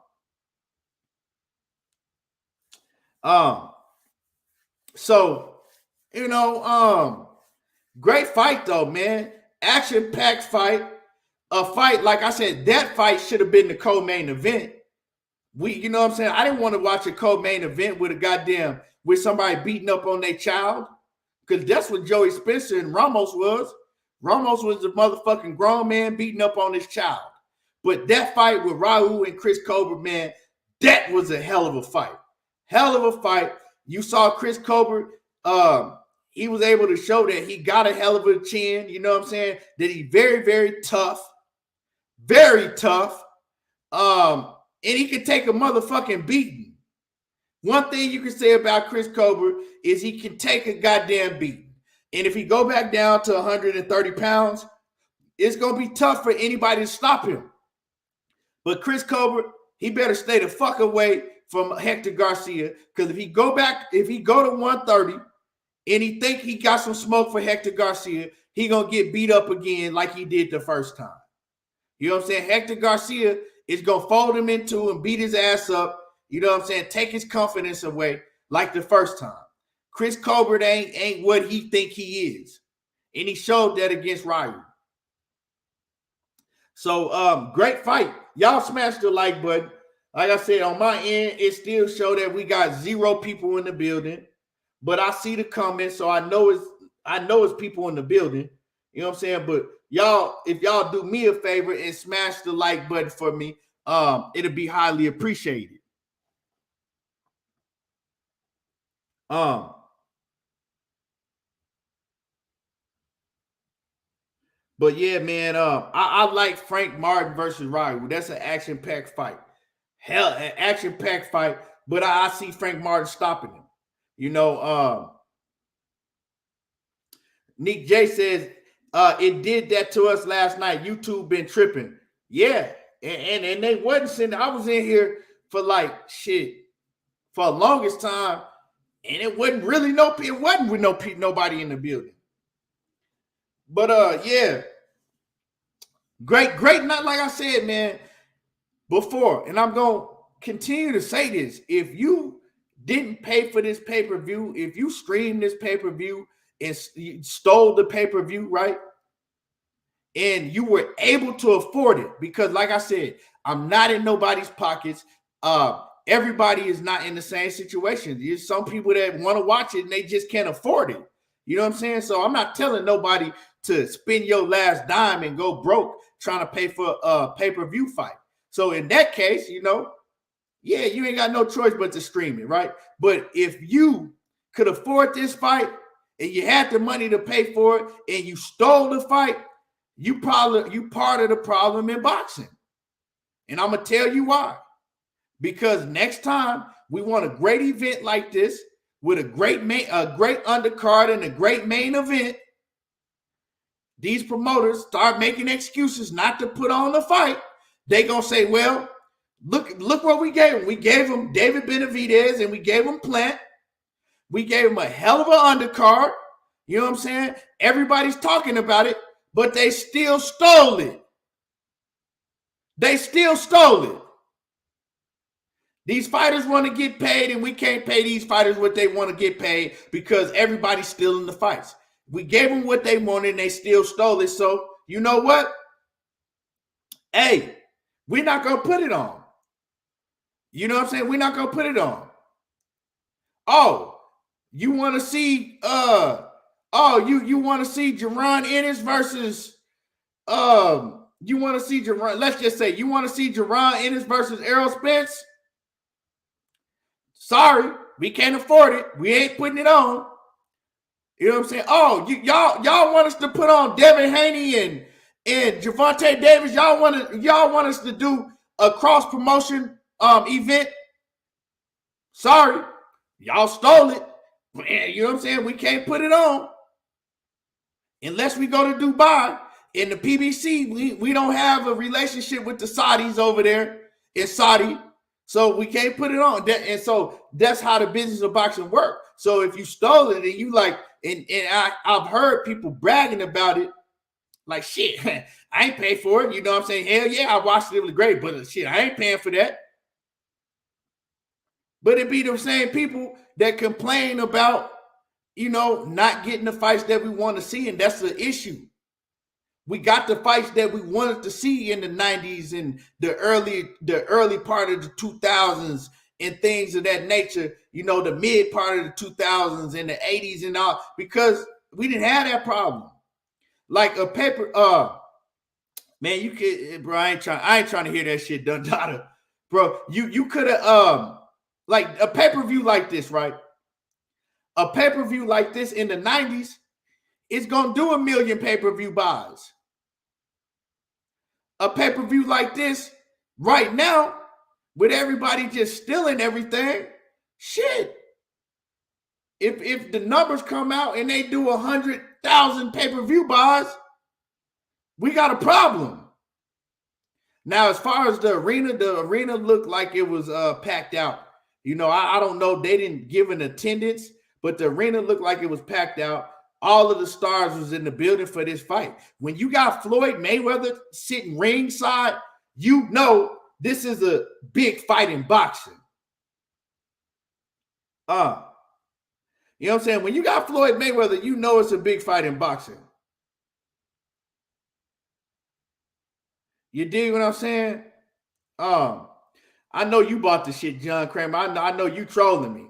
Speaker 1: So, great fight though, man. Action-packed fight. A fight, like I said, that fight should have been the co-main event. You know what I'm saying? I didn't want to watch a co-main event with somebody beating up on their child. Because that's what Joey Spencer and Ramos was. Ramos was the motherfucking grown man beating up on his child. But that fight with Ryu and Chris Colbert, man, that was a hell of a fight. Hell of a fight. You saw Chris Colbert, he was able to show that he got a hell of a chin. You know what I'm saying? That he's very, very tough. Very tough. And he could take a motherfucking beating. One thing you can say about Chris Colbert is he can take a goddamn beating. And if he go back down to 130 pounds, it's going to be tough for anybody to stop him. But Chris Colbert, he better stay the fuck away from Hector Garcia. Because if he go to 130 and he think he got some smoke for Hector Garcia, he going to get beat up again like he did the first time. You know what I'm saying? Hector Garcia is going to fold him into and beat his ass up. You know what I'm saying? Take his confidence away like the first time. Chris Colbert ain't what he think he is. And he showed that against Ryu. So, great fight. Y'all smash the like button. Like I said, on my end, it still show that we got 0 people in the building. But I see the comments, so I know it's people in the building. You know what I'm saying? But y'all, if y'all do me a favor and smash the like button for me, it'll be highly appreciated. But yeah, man, I like Frank Martin versus Ryu. That's an action-packed fight. Hell, an action-packed fight, but I see Frank Martin stopping him. Nick J says, it did that to us last night. YouTube been tripping. Yeah, and they wasn't sending. I was in here for like shit for the longest time, and it wasn't really it wasn't with nobody in the building. But yeah, great night. Like I said, man, before, and I'm gonna continue to say this: if you didn't pay for this pay-per-view, if you streamed this pay-per-view and you stole the pay-per-view, right? And you were able to afford it, because like I said, I'm not in nobody's pockets. Everybody is not in the same situation. There's some people that want to watch it and they just can't afford it. You know what I'm saying? So I'm not telling nobody to spend your last dime and go broke trying to pay for a pay-per-view fight. So in that case, you know, yeah, you ain't got no choice but to stream it, right? But if you could afford this fight and you had the money to pay for it and you stole the fight, you part of the problem in boxing. And I'm gonna tell you why. Because next time we want a great event like this with a great undercard and a great main event, these promoters start making excuses not to put on the fight. They gonna say, well, look what we gave them. We gave them David Benavidez and we gave them Plant. We gave them a hell of an undercard. You know what I'm saying? Everybody's talking about it, but they still stole it. They still stole it. These fighters want to get paid, and we can't pay these fighters what they want to get paid because everybody's still in the fights. We gave them what they wanted, and they still stole it. So, you know what? Hey, we're not going to put it on. You know what I'm saying? We're not going to put it on. Oh, you want to see, you want to see Jaron Ennis versus, you want to see Jaron, let's just say, you want to see Jaron Ennis versus Errol Spence? Sorry, we can't afford it. We ain't putting it on. You know what I'm saying? Oh, y'all want us to put on Devin Haney and Gervonta Davis? Y'all want us to do a cross promotion event? Sorry, y'all stole it. You know what I'm saying? We can't put it on unless we go to Dubai. In the PBC, we don't have a relationship with the Saudis over there in Saudi. So we can't put it on. And so that's how the business of boxing works. So if you stole it and you like, and I've heard people bragging about it, like, shit, I ain't paid for it. You know what I'm saying? Hell yeah, I watched it. It was great, but shit, I ain't paying for that. But it be the same people that complain about, you know, not getting the fights that we want to see, and that's the issue. We got the fights that we wanted to see in the 90s and the early part of the 2000s and things of that nature, you know, the mid part of the 2000s and the 80s and all, because we didn't have that problem. Like a paper, man, you could, bro, I ain't trying to hear that shit, Dundada. Bro, you could have, like a pay-per-view like this, right? A pay-per-view like this in the 90s, it's going to do 1 million pay-per-view buys. A pay-per-view like this right now, with everybody just stealing everything, shit. If the numbers come out and they do 100,000 pay-per-view buys, we got a problem. Now, as far as the arena looked like it was packed out. You know, I don't know. They didn't give an attendance, but the arena looked like it was packed out. All of the stars was in the building for this fight. When you got Floyd Mayweather sitting ringside, you know this is a big fight in boxing. You know what I'm saying? When you got Floyd Mayweather, you know it's a big fight in boxing. You dig what I'm saying? I know you bought the shit, John Kramer. I know you trolling me.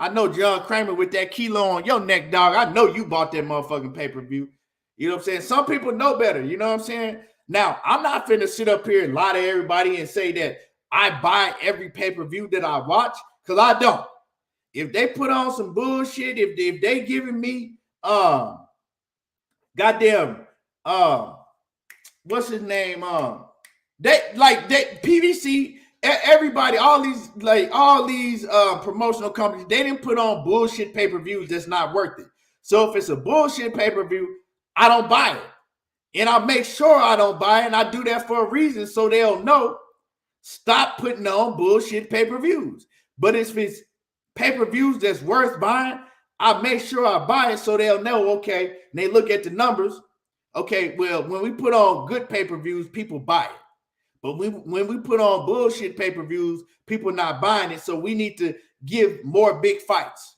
Speaker 1: I know John Kramer with that kilo on your neck, dog. I know you bought that motherfucking pay-per-view. You know what I'm saying? Some people know better. You know what I'm saying? Now, I'm not finna sit up here and lie to everybody and say that I buy every pay-per-view that I watch, because I don't. If they put on some bullshit, if they giving me goddamn what's his name? They PVC. Everybody, all these promotional companies, they didn't put on bullshit pay-per-views that's not worth it. So if it's a bullshit pay-per-view, I don't buy it. And I make sure I don't buy it, and I do that for a reason so they'll know. Stop putting on bullshit pay-per-views. But if it's pay-per-views that's worth buying, I make sure I buy it so they'll know, okay, and they look at the numbers. Okay, well, when we put on good pay-per-views, people buy it. But when we put on bullshit pay-per-views, people not buying it. So we need to give more big fights.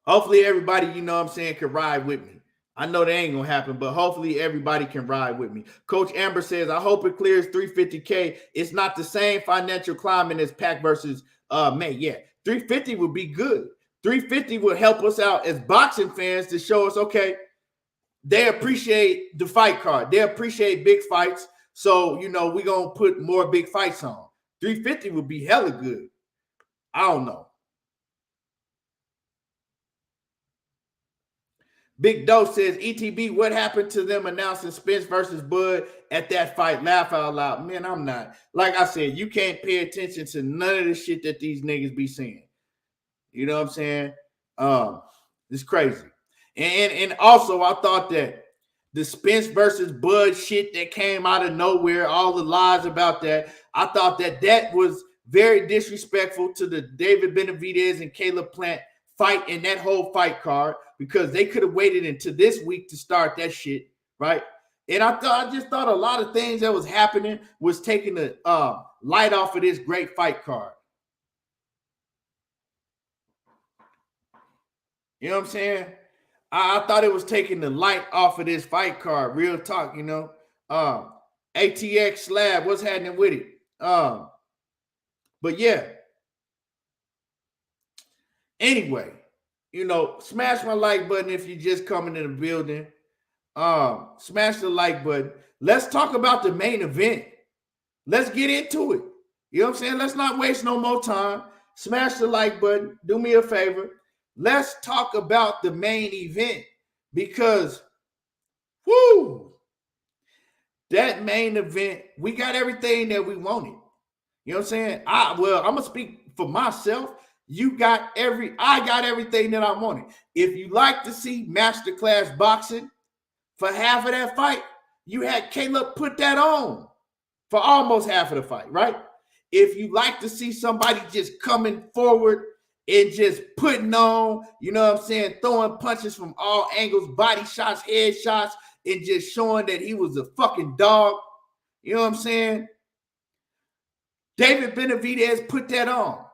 Speaker 1: Hopefully everybody, you know what I'm saying, can ride with me. I know that ain't going to happen, but hopefully everybody can ride with me. Coach Amber says, I hope it clears 350K. It's not the same financial climate as Pac versus May. Yeah, 350 would be good. 350 would help us out as boxing fans to show us, okay, they appreciate the fight card. They appreciate big fights. So, you know, we're going to put more big fights on. 350 would be hella good. I don't know. Big Doe says, ETB, what happened to them announcing Spence versus Bud at that fight? Laugh out loud. Man, I'm not. Like I said, you can't pay attention to none of the shit that these niggas be saying. You know what I'm saying? It's crazy. And also, I thought that the Spence versus Bud shit that came out of nowhere, all the lies about that, I thought that that was very disrespectful to the David Benavidez and Caleb Plant fight in that whole fight card, because they could have waited until this week to start that shit, right? And I just thought a lot of things that was happening was taking the light off of this great fight card. You know what I'm saying? I thought it was taking the light off of this fight card. Real talk, you know. ATX Slab, what's happening with it? But yeah. Anyway, you know, smash my like button if you're just coming in the building. Smash the like button. Let's talk about the main event. Let's get into it. You know what I'm saying? Let's not waste no more time. Smash the like button. Do me a favor. Let's talk about the main event, because, whoo, that main event, we got everything that we wanted. You know what I'm saying? I'm going to speak for myself. I got everything that I wanted. If you like to see masterclass boxing for half of that fight, you had Caleb put that on for almost half of the fight, right? If you like to see somebody just coming forward and just putting on, you know what I'm saying, throwing punches from all angles, body shots, head shots, and just showing that he was a fucking dog, you know what I'm saying? David Benavidez put that on.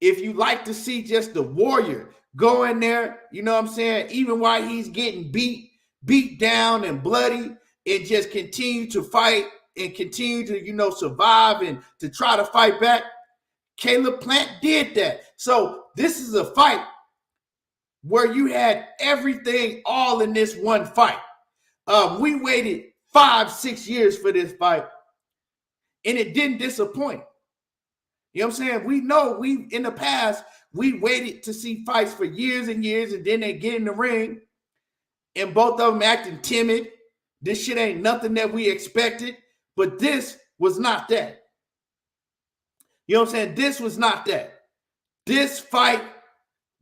Speaker 1: If you like to see just the warrior go in there, you know what I'm saying, even while he's getting beat down and bloody, and just continue to fight and continue to, you know, survive and to try to fight back, Caleb Plant did that. So this is a fight where you had everything all in this one fight. We waited 5-6 years for this fight, and it didn't disappoint. You know what I'm saying? We know in the past, we waited to see fights for years and years, and then they get in the ring, and both of them acting timid. This shit ain't nothing that we expected, but this was not that. You know what I'm saying? This was not that. This fight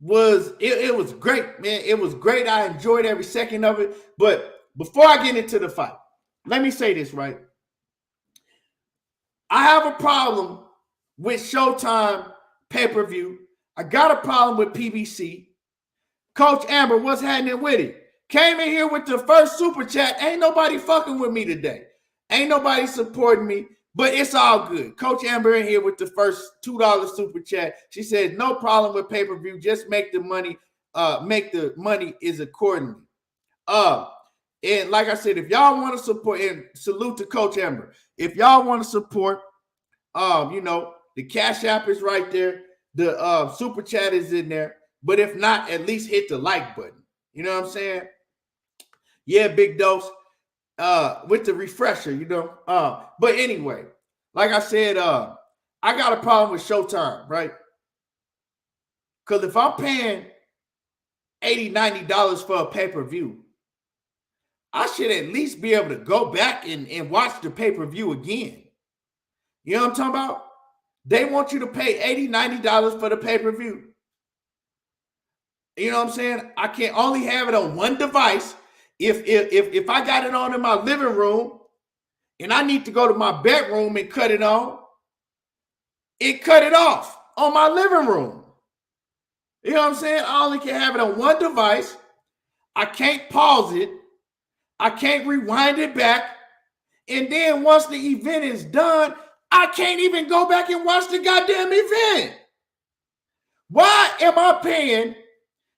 Speaker 1: was, it was great, man. It was great. I enjoyed every second of it. But before I get into the fight, let me say this, right? I have a problem with Showtime pay-per-view. I got a problem with PBC. Coach Amber, what's happening with it? Came in here with the first super chat. Ain't nobody fucking with me today. Ain't nobody supporting me, but it's all good. Coach Amber in here with the first $2 super chat. She said, no problem with pay-per-view. Just make the money is accordingly. And like I said, if y'all want to support, and salute to Coach Amber, if y'all want to support, you know, the Cash App is right there. The super chat is in there. But if not, at least hit the like button. You know what I'm saying? Yeah, Big Dose. With the refresher, you know. But anyway, like I said, I got a problem with Showtime, right? Because if I'm paying $80, $90 for a pay-per-view, I should at least be able to go back and watch the pay-per-view again. You know what I'm talking about? They want you to pay $80, $90 for the pay-per-view. You know what I'm saying? I can only have it on one device, If I got it on in my living room and I need to go to my bedroom and cut it on, it cut it off on my living room. You know what I'm saying? I only can have it on one device. I can't pause it. I can't rewind it back. And then once the event is done, I can't even go back and watch the goddamn event. Why am I paying?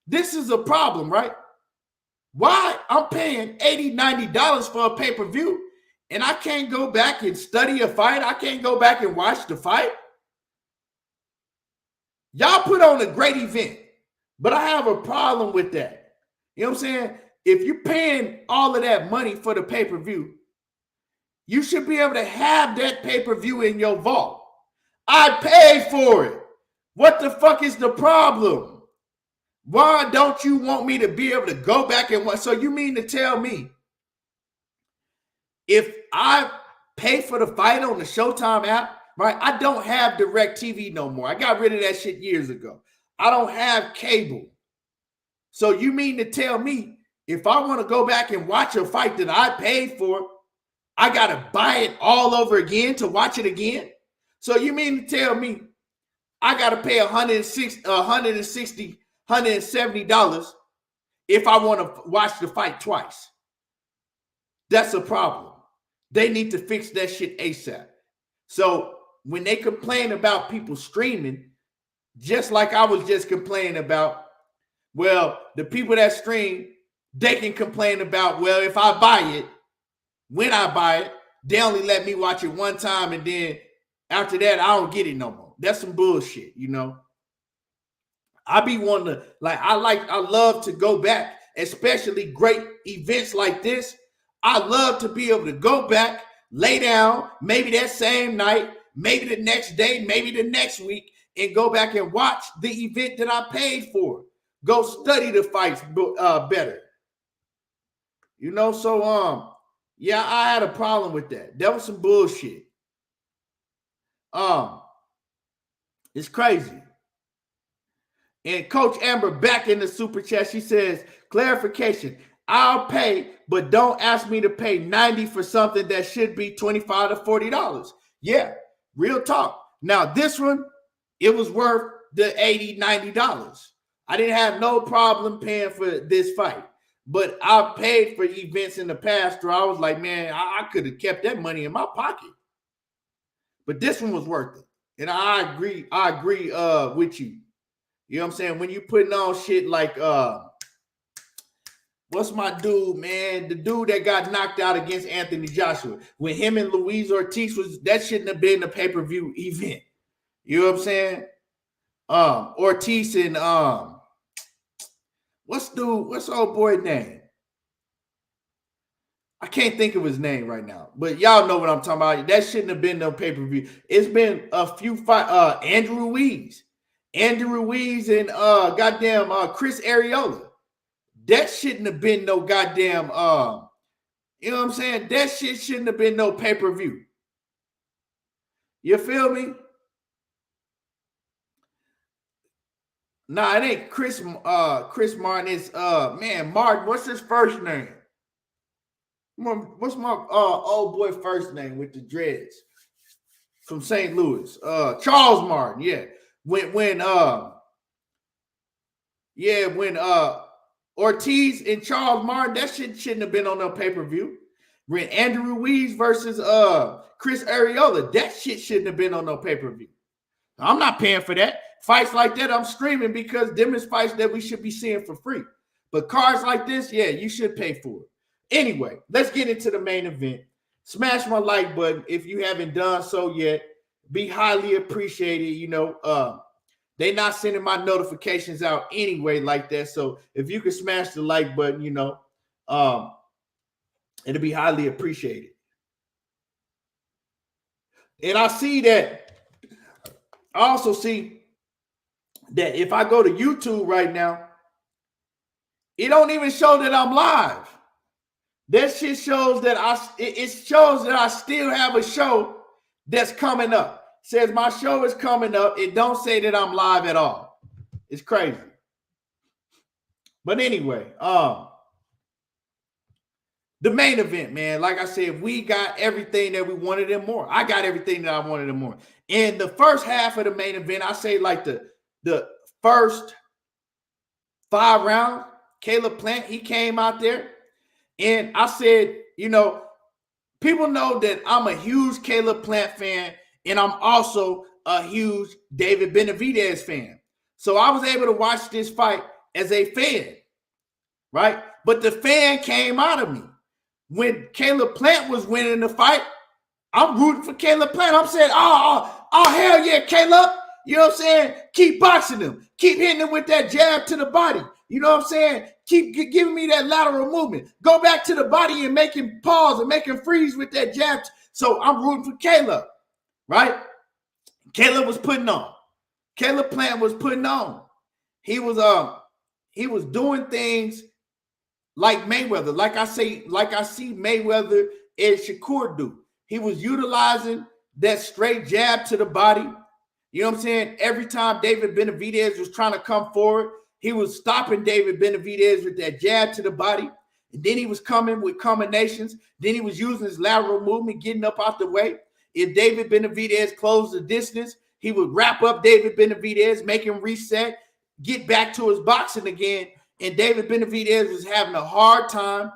Speaker 1: This is a problem, right? Why I'm paying $80, $90 for a pay-per-view and I can't go back and study a fight? I can't go back and watch the fight? Y'all put on a great event, but I have a problem with that. You know what I'm saying? If you're paying all of that money for the pay-per-view, you should be able to have that pay-per-view in your vault. I paid for it. What the fuck is the problem? Why don't you want me to be able to go back and watch? So you mean to tell me if I pay for the fight on the Showtime app, right? I don't have DirecTV no more. I got rid of that shit years ago. I don't have cable. So you mean to tell me if I want to go back and watch a fight that I paid for, I got to buy it all over again to watch it again? So you mean to tell me I got to pay $160, $170 if I want to watch the fight twice? That's a problem. They need to fix that shit ASAP. So when they complain about people streaming, just like I was just complaining about, well, the people that stream, they can complain about, well, if I buy it, when I buy it, they only let me watch it one time, and then after that, I don't get it no more. That's some bullshit, you know. I be wanting to, I love to go back, especially great events like this. I love to be able to go back, lay down, maybe that same night, maybe the next day, maybe the next week, and go back and watch the event that I paid for. Go study the fights better. You know, so yeah, I had a problem with that. That was some bullshit. It's crazy. And Coach Amber back in the super chat, she says, clarification, I'll pay, but don't ask me to pay $90 for something that should be $25 to $40. Yeah, real talk. Now, this one, it was worth the $80, $90. I didn't have no problem paying for this fight. But I paid for events in the past where I was like, man, I could have kept that money in my pocket. But this one was worth it. And I agree with you. You know what I'm saying? When you putting on shit like what's my dude, man? The dude that got knocked out against Anthony Joshua. When him and Luis Ortiz that shouldn't have been a pay-per-view event. You know what I'm saying? Ortiz and what's old boy name? I can't think of his name right now, but y'all know what I'm talking about. That shouldn't have been no pay-per-view. It's been a few fight. Andrew Ruiz and goddamn Chris Arreola. That shouldn't have been no goddamn you know what I'm saying? That shit shouldn't have been no pay-per-view. You feel me? Nah, it ain't Chris Martin. It's Martin. What's his first name? What's my old boy first name with the dreads from St. Louis? Charles Martin. Yeah. When Ortiz and Charles Martin, that shit shouldn't have been on no pay-per-view. When Andrew Ruiz versus Chris Arreola, that shit shouldn't have been on no pay-per-view. I'm not paying for that. Fights like that, I'm streaming because them is fights that we should be seeing for free. But cards like this, yeah, you should pay for it. Anyway, let's get into the main event. Smash my like button if you haven't done so yet. Be highly appreciated. You know, they not sending my notifications out anyway like that. So if you could smash the like button, you know, it'll be highly appreciated. And I also see that if I go to YouTube right now, it don't even show that I'm live. That shit shows that it shows that I still have a show that's coming up. It says my show is coming up. It don't say that I'm live at all. It's crazy. But anyway, The main event, man. Like I said, we got everything that we wanted and more. I got everything that I wanted and more. In the first half of the main event, I say like the first 5 rounds, Caleb Plant, he came out there. And I said, people know that I'm a huge Caleb Plant fan, and I'm also a huge David Benavidez fan. So I was able to watch this fight as a fan, right? But the fan came out of me. When Caleb Plant was winning the fight, I'm rooting for Caleb Plant. I'm saying, oh, hell yeah, Caleb. You know what I'm saying? Keep boxing him. Keep hitting him with that jab to the body. You know what I'm saying? Keep giving me that lateral movement. Go back to the body and make him pause and make him freeze with that jab. So I'm rooting for Caleb, right? Caleb was putting on. Caleb Plant was putting on. He was doing things like Mayweather, like I see Mayweather and Shakur do. He was utilizing that straight jab to the body. You know what I'm saying? Every time David Benavidez was trying to come forward, he was stopping David Benavidez with that jab to the body. And then he was coming with combinations. Then he was using his lateral movement, getting up out the way. If David Benavidez closed the distance, he would wrap up David Benavidez, make him reset, get back to his boxing again. And David Benavidez was having a hard time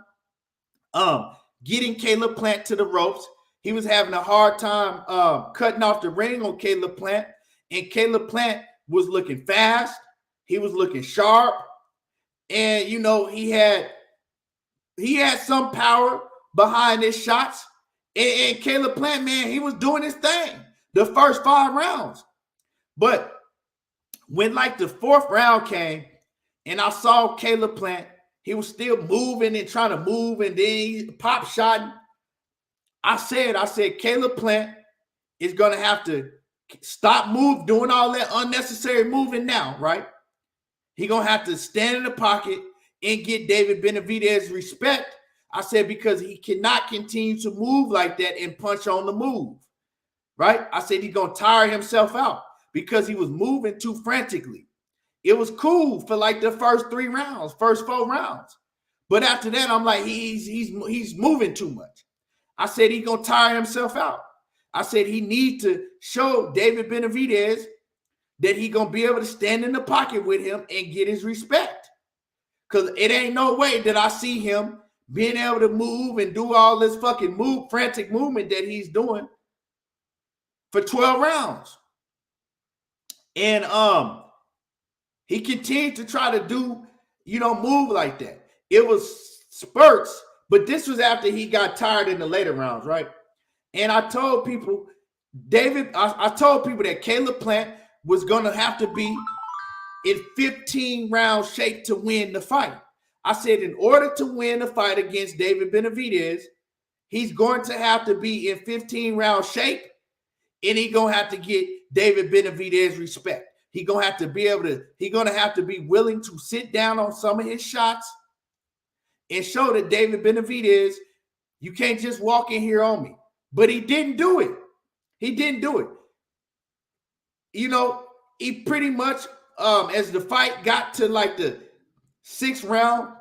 Speaker 1: getting Caleb Plant to the ropes. He was having a hard time cutting off the ring on Caleb Plant. And Caleb Plant was looking fast. He was looking sharp. And, he had some power behind his shots. And Caleb Plant, man, he was doing his thing the first 5 rounds. But when, like, the 4th round came, and I saw Caleb Plant, he was still moving and trying to move, and then he pop shot. I said, Caleb Plant is going to have to stop doing all that unnecessary moving now, right? He's going to have to stand in the pocket and get David Benavidez respect. I said, because he cannot continue to move like that and punch on the move, right? I said he's going to tire himself out because he was moving too frantically. It was cool for like the first 4 rounds. But after that, I'm like, he's moving too much. I said he's going to tire himself out. I said he needs to show David Benavidez that he's going to be able to stand in the pocket with him and get his respect. Because it ain't no way that I see him being able to move and do all this fucking frantic movement that he's doing for 12 rounds. And he continued to try to do, move like that. It was spurts, but this was after he got tired in the later rounds, right? And I told people, I told people that Caleb Plant was going to have to be in 15-round shape to win the fight. I said in order to win the fight against David Benavidez, he's going to have to be in 15-round shape, and he's going to have to get David Benavidez respect. He's going to have to be willing to sit down on some of his shots and show that David Benavidez, you can't just walk in here on me. But he didn't do it. He pretty much, as the fight got to like the 6th round,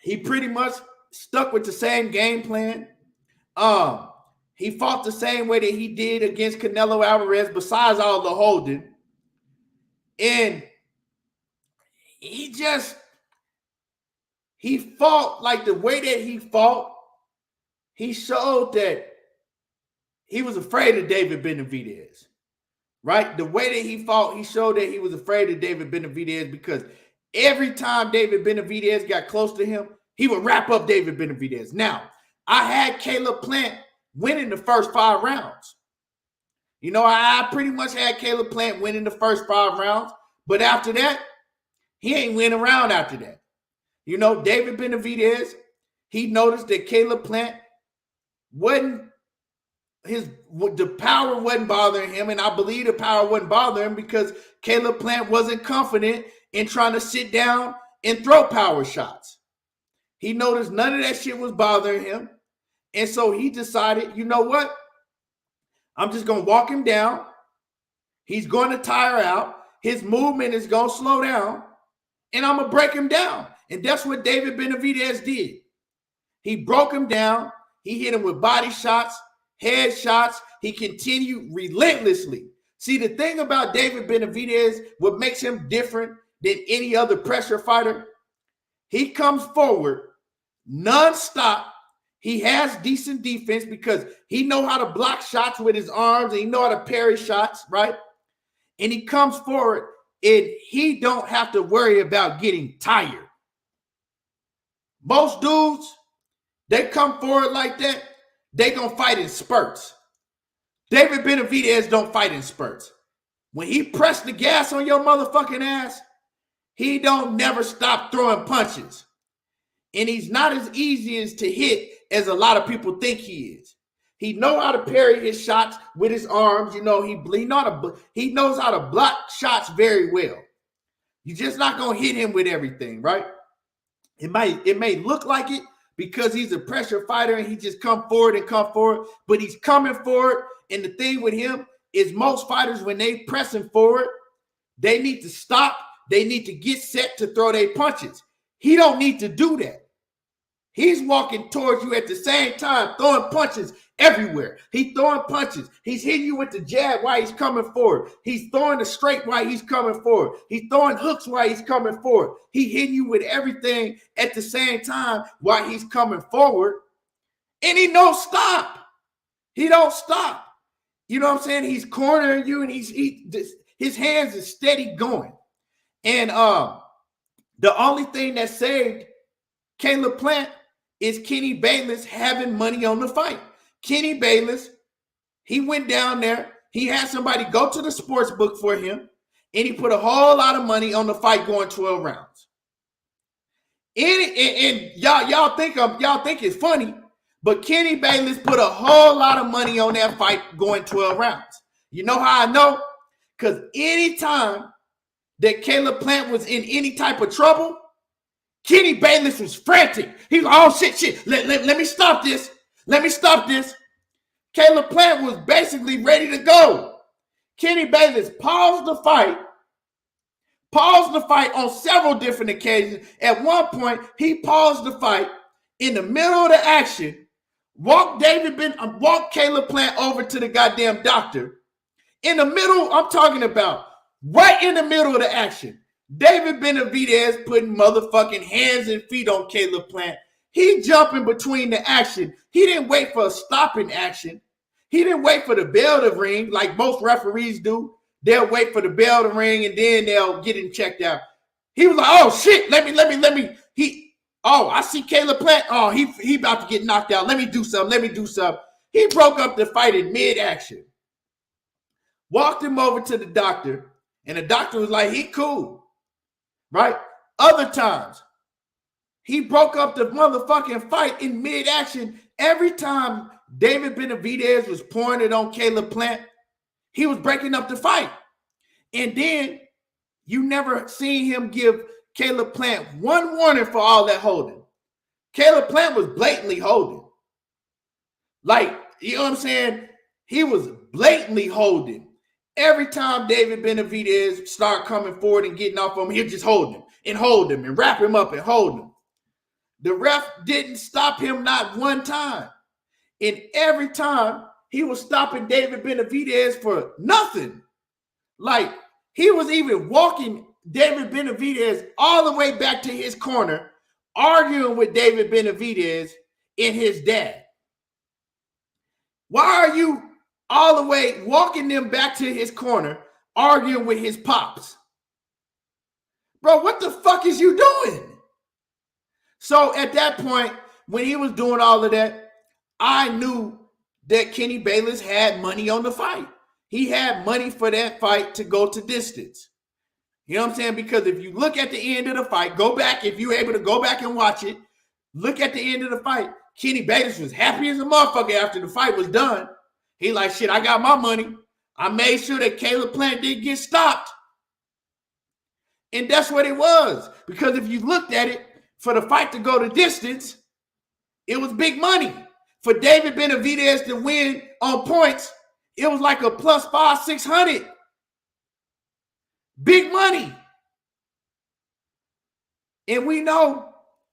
Speaker 1: he pretty much stuck with the same game plan. He fought the same way that he did against Canelo Alvarez, besides all the holding. And he fought like the way that he fought. He showed that he was afraid of David Benavidez, right? The way that he fought, he showed that he was afraid of David Benavidez because every time David Benavidez got close to him, he would wrap up David Benavidez. Now, I had Caleb Plant winning the first 5 rounds. I pretty much had Caleb Plant winning the first 5 rounds, but after that, he ain't winning around after that. David Benavidez, he noticed that Caleb Plant the power wasn't bothering him, and I believe the power wasn't bothering him because Caleb Plant wasn't confident in trying to sit down and throw power shots. He noticed none of that shit was bothering him, and so he decided, you know what? I'm just going to walk him down. He's going to tire out. His movement is going to slow down, and I'm going to break him down. And that's what David Benavidez did. He broke him down. He hit him with body shots, head shots. He continued relentlessly. See, the thing about David Benavidez, what makes him different than any other pressure fighter, he comes forward nonstop. He has decent defense because he knows how to block shots with his arms and he knows how to parry shots, right? And he comes forward and he don't have to worry about getting tired. Most dudes, they come forward like that, they gonna fight in spurts. David Benavidez don't fight in spurts. When he pressed the gas on your motherfucking ass, he don't never stop throwing punches. And he's not as easy as to hit as a lot of people think he is. He knows how to parry his shots with his arms. You know, he knows how to block shots very well. You're just not gonna hit him with everything, right? It may look like it because he's a pressure fighter and he just come forward, but he's coming forward. And the thing with him is most fighters, when they pressing forward, they need to stop. They need to get set to throw their punches. He don't need to do that. He's walking towards you at the same time, throwing punches everywhere. He's throwing punches. He's hitting you with the jab while he's coming forward. He's throwing the straight while he's coming forward. He's throwing hooks while he's coming forward. He's hitting you with everything at the same time while he's coming forward. And he don't stop. He don't stop. You know what I'm saying? He's cornering you and his hands is steady going. And the only thing that saved Caleb Plant is Kenny Bayless having money on the fight. Kenny Bayless, he went down there. He had somebody go to the sports book for him, and he put a whole lot of money on the fight going 12 rounds. And y'all think it's funny, but Kenny Bayless put a whole lot of money on that fight going 12 rounds. You know how I know? Because anytime that Caleb Plant was in any type of trouble, Kenny Bayless was frantic. He's like, oh, shit. Let me stop this. Let me stop this. Caleb Plant was basically ready to go. Kenny Bayless paused the fight on several different occasions. At one point, he paused the fight in the middle of the action, walked Caleb Plant over to the goddamn doctor. In the middle, I'm talking about right in the middle of the action. David Benavidez putting motherfucking hands and feet on Caleb Plant. He jumping between the action. He didn't wait for a stopping action. He didn't wait for the bell to ring like most referees do. They'll wait for the bell to ring and then they'll get him checked out. He was like, oh shit, let me. I see Caleb Plant. Oh, he about to get knocked out. Let me do something. He broke up the fight in mid-action. Walked him over to the doctor, and the doctor was like, he cool. Right? Other times, he broke up the motherfucking fight in mid-action. Every time David Benavidez was pouring it on Caleb Plant, he was breaking up the fight. And then you never seen him give Caleb Plant one warning for all that holding. Caleb Plant was blatantly holding. Like, you know what I'm saying? He was blatantly holding. Every time David Benavidez start coming forward and getting off him, he'll just hold him and wrap him up and hold him. The ref didn't stop him not one time. And every time he was stopping David Benavidez for nothing. Like, he was even walking David Benavidez all the way back to his corner, arguing with David Benavidez and his dad. Why are you all the way walking them back to his corner, arguing with his pops? Bro, what the fuck is you doing? So at that point, when he was doing all of that, I knew that Kenny Bayless had money on the fight. He had money for that fight to go to distance. You know what I'm saying? Because if you look at the end of the fight, go back, if you're able to go back and watch it, look at the end of the fight. Kenny Bayless was happy as a motherfucker after the fight was done. He like, shit, I got my money. I made sure that Caleb Plant didn't get stopped. And that's what it was. Because if you looked at it, for the fight to go to distance, it was big money. For David Benavidez to win on points, it was like a plus 500-600. Big money. And we know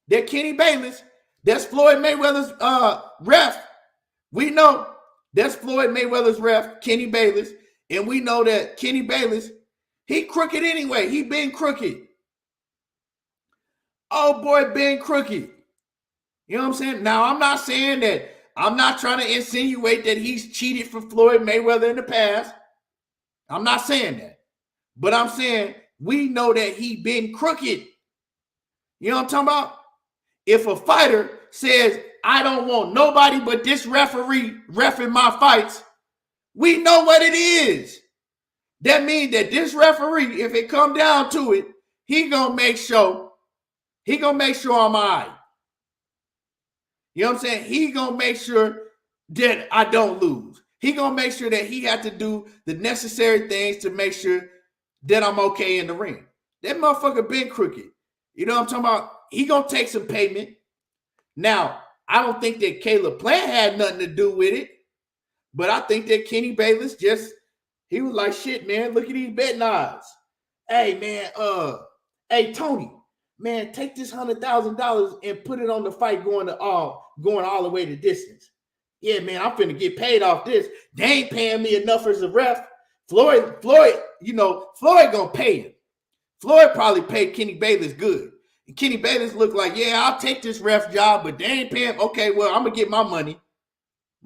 Speaker 1: that Kenny Bayless That's Floyd Mayweather's ref. We know that's Floyd Mayweather's ref, Kenny Bayless. And we know that Kenny Bayless, he crooked anyway. He been crooked. Oh boy, been crooked. You know what I'm saying? Now, I'm not saying that, I'm not trying to insinuate that he's cheated for Floyd Mayweather in the past. I'm not saying that. But I'm saying we know that he been crooked. You know what I'm talking about? If a fighter says, I don't want nobody but this referee reffing my fights, we know what it is. That means that this referee, if it come down to it, he gonna make sure I'm all right. You know what I'm saying? He gonna make sure that I don't lose. He gonna make sure that he had to do the necessary things to make sure that I'm okay in the ring. That motherfucker been crooked. You know what I'm talking about? He gonna take some payment. Now, I don't think that Caleb Plant had nothing to do with it, but I think that Kenny Bayless he was like, shit, man, look at these betting odds. Hey, man, hey, Tony, man, take this $100,000 and put it on the fight going all the way to distance. Yeah, man, I'm finna get paid off this. They ain't paying me enough as a ref. Floyd, you know, Floyd gonna pay him. Floyd probably paid Kenny Bayless good. And Kenny Bayless looked like, yeah, I'll take this ref job, but they ain't paying. Okay, well, I'm gonna get my money.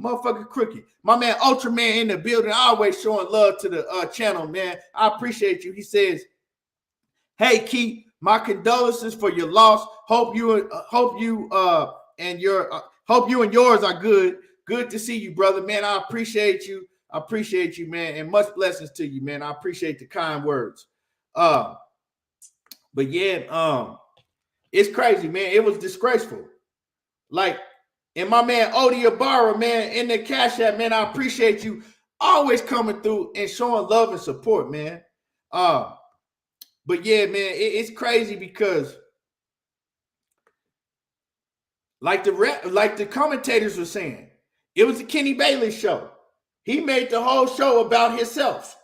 Speaker 1: Motherfucker crooked. My man Ultraman in the building, always showing love to the channel, man. I appreciate you. He says, hey, Keith, my condolences for your loss. Hope you and yours are good. Good to see you, brother. Man, I appreciate you. I appreciate you, man, and much blessings to you, man. I appreciate the kind words. But yeah, it's crazy, man. It was disgraceful. Like, and my man Odi Ibarra, man, in the Cash App, man, I appreciate you always coming through and showing love and support, man. But yeah, man, it's crazy because like the commentators were saying, it was a Kenny Bayless show. He made the whole show about himself.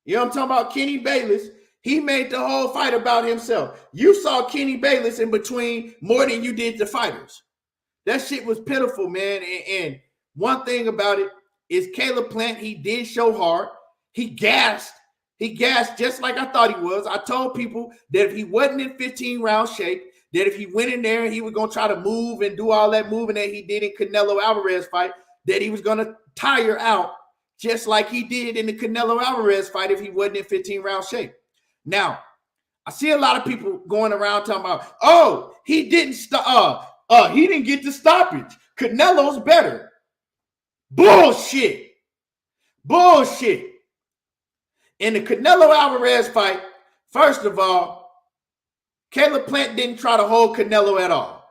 Speaker 1: You know what I'm talking about? Kenny Bayless, he made the whole fight about himself. You saw Kenny Bayless in between more than you did the fighters. That shit was pitiful, man. And one thing about it is Caleb Plant, he did show hard. He gassed. He gassed just like I thought he was. I told people that if he wasn't in 15-round shape, that if he went in there and he was going to try to move and do all that moving that he did in Canelo Alvarez fight, that he was going to tire out just like he did in the Canelo Alvarez fight if he wasn't in 15-round shape. Now, I see a lot of people going around talking about, oh, he didn't he didn't get the stoppage. Canelo's better. Bullshit. Bullshit. In the Canelo Alvarez fight, first of all, Caleb Plant didn't try to hold Canelo at all.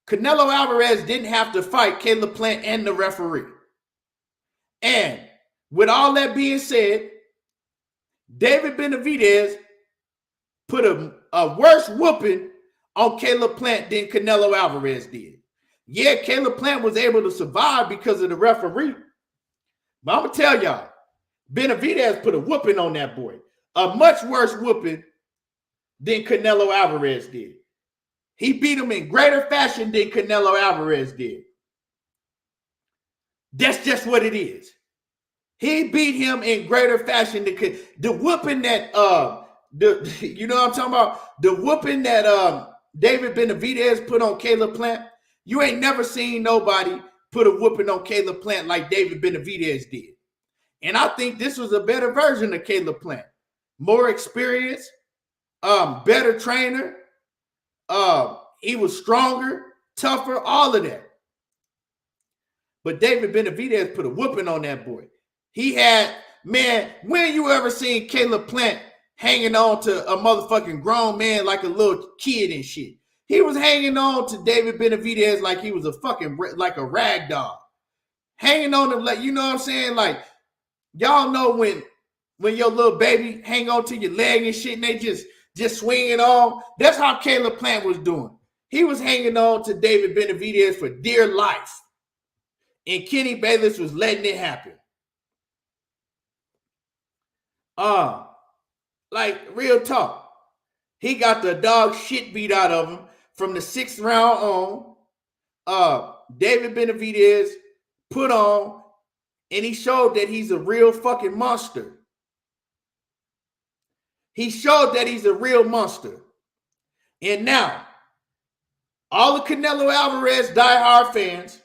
Speaker 1: Canelo Alvarez didn't have to fight Caleb Plant and the referee. And with all that being said, David Benavidez put a worse whooping on Caleb Plant than Canelo Alvarez did. Yeah, Caleb Plant was able to survive because of the referee. But I'm going to tell y'all, Benavidez put a whooping on that boy. A much worse whooping than Canelo Alvarez did. He beat him in greater fashion than Canelo Alvarez did. That's just what it is. He beat him in greater fashion than the whooping that you know what I'm talking about? The whooping that David Benavidez put on Caleb Plant. You ain't never seen nobody put a whooping on Caleb Plant like David Benavidez did. And I think this was a better version of Caleb Plant. More experience, better trainer. He was stronger, tougher, all of that. But David Benavidez put a whooping on that boy. He had, man, when you ever seen Caleb Plant hanging on to a motherfucking grown man like a little kid and shit? He was hanging on to David Benavidez like he was like a rag doll. Hanging on him like, you know what I'm saying? Like, y'all know when your little baby hang on to your leg and shit and they just swinging on. That's how Caleb Plant was doing. He was hanging on to David Benavidez for dear life. And Kenny Bayless was letting it happen. Like, real talk. He got the dog shit beat out of him from the 6th round on, David Benavidez put on, and he showed that he's a real fucking monster. He showed that he's a real monster. And now, all the Canelo Alvarez diehard fans,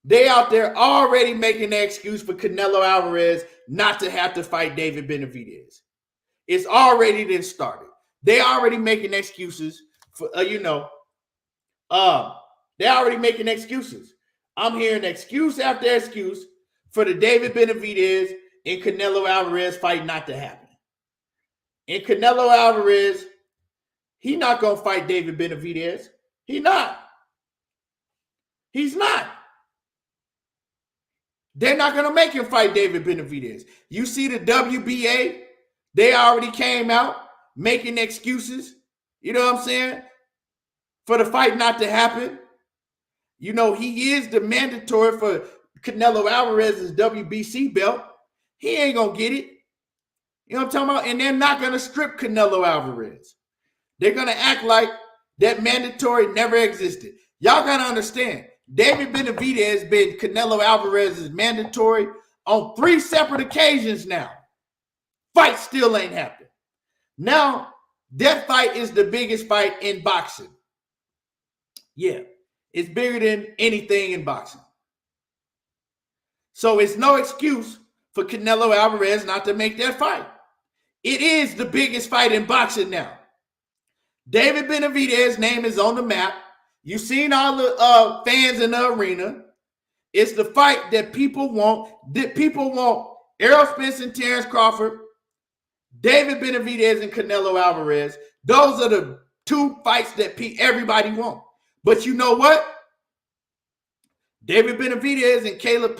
Speaker 1: they out there already making the excuse for Canelo Alvarez not to have to fight David Benavidez. It's already then started. They already making excuses for, they already making excuses. I'm hearing excuse after excuse for the David Benavidez and Canelo Alvarez fight not to happen. And Canelo Alvarez, he not going to fight David Benavidez. He's not. They're not going to make him fight David Benavidez. You see the WBA, they already came out making excuses, you know what I'm saying, for the fight not to happen. You know, he is the mandatory for Canelo Alvarez's WBC belt. He ain't going to get it. You know what I'm talking about? And they're not going to strip Canelo Alvarez. They're going to act like that mandatory never existed. Y'all got to understand, David Benavidez been Canelo Alvarez's mandatory on 3 separate occasions now. Fight still ain't happened. Now, that fight is the biggest fight in boxing. Yeah, it's bigger than anything in boxing. So it's no excuse for Canelo Alvarez not to make that fight. It is the biggest fight in boxing now. David Benavidez's name is on the map. You've seen all the fans in the arena. It's the fight that people want. People want Errol Spence and Terrence Crawford, David Benavidez and Canelo Alvarez. Those are the 2 fights that everybody wants. But you know what? David Benavidez and David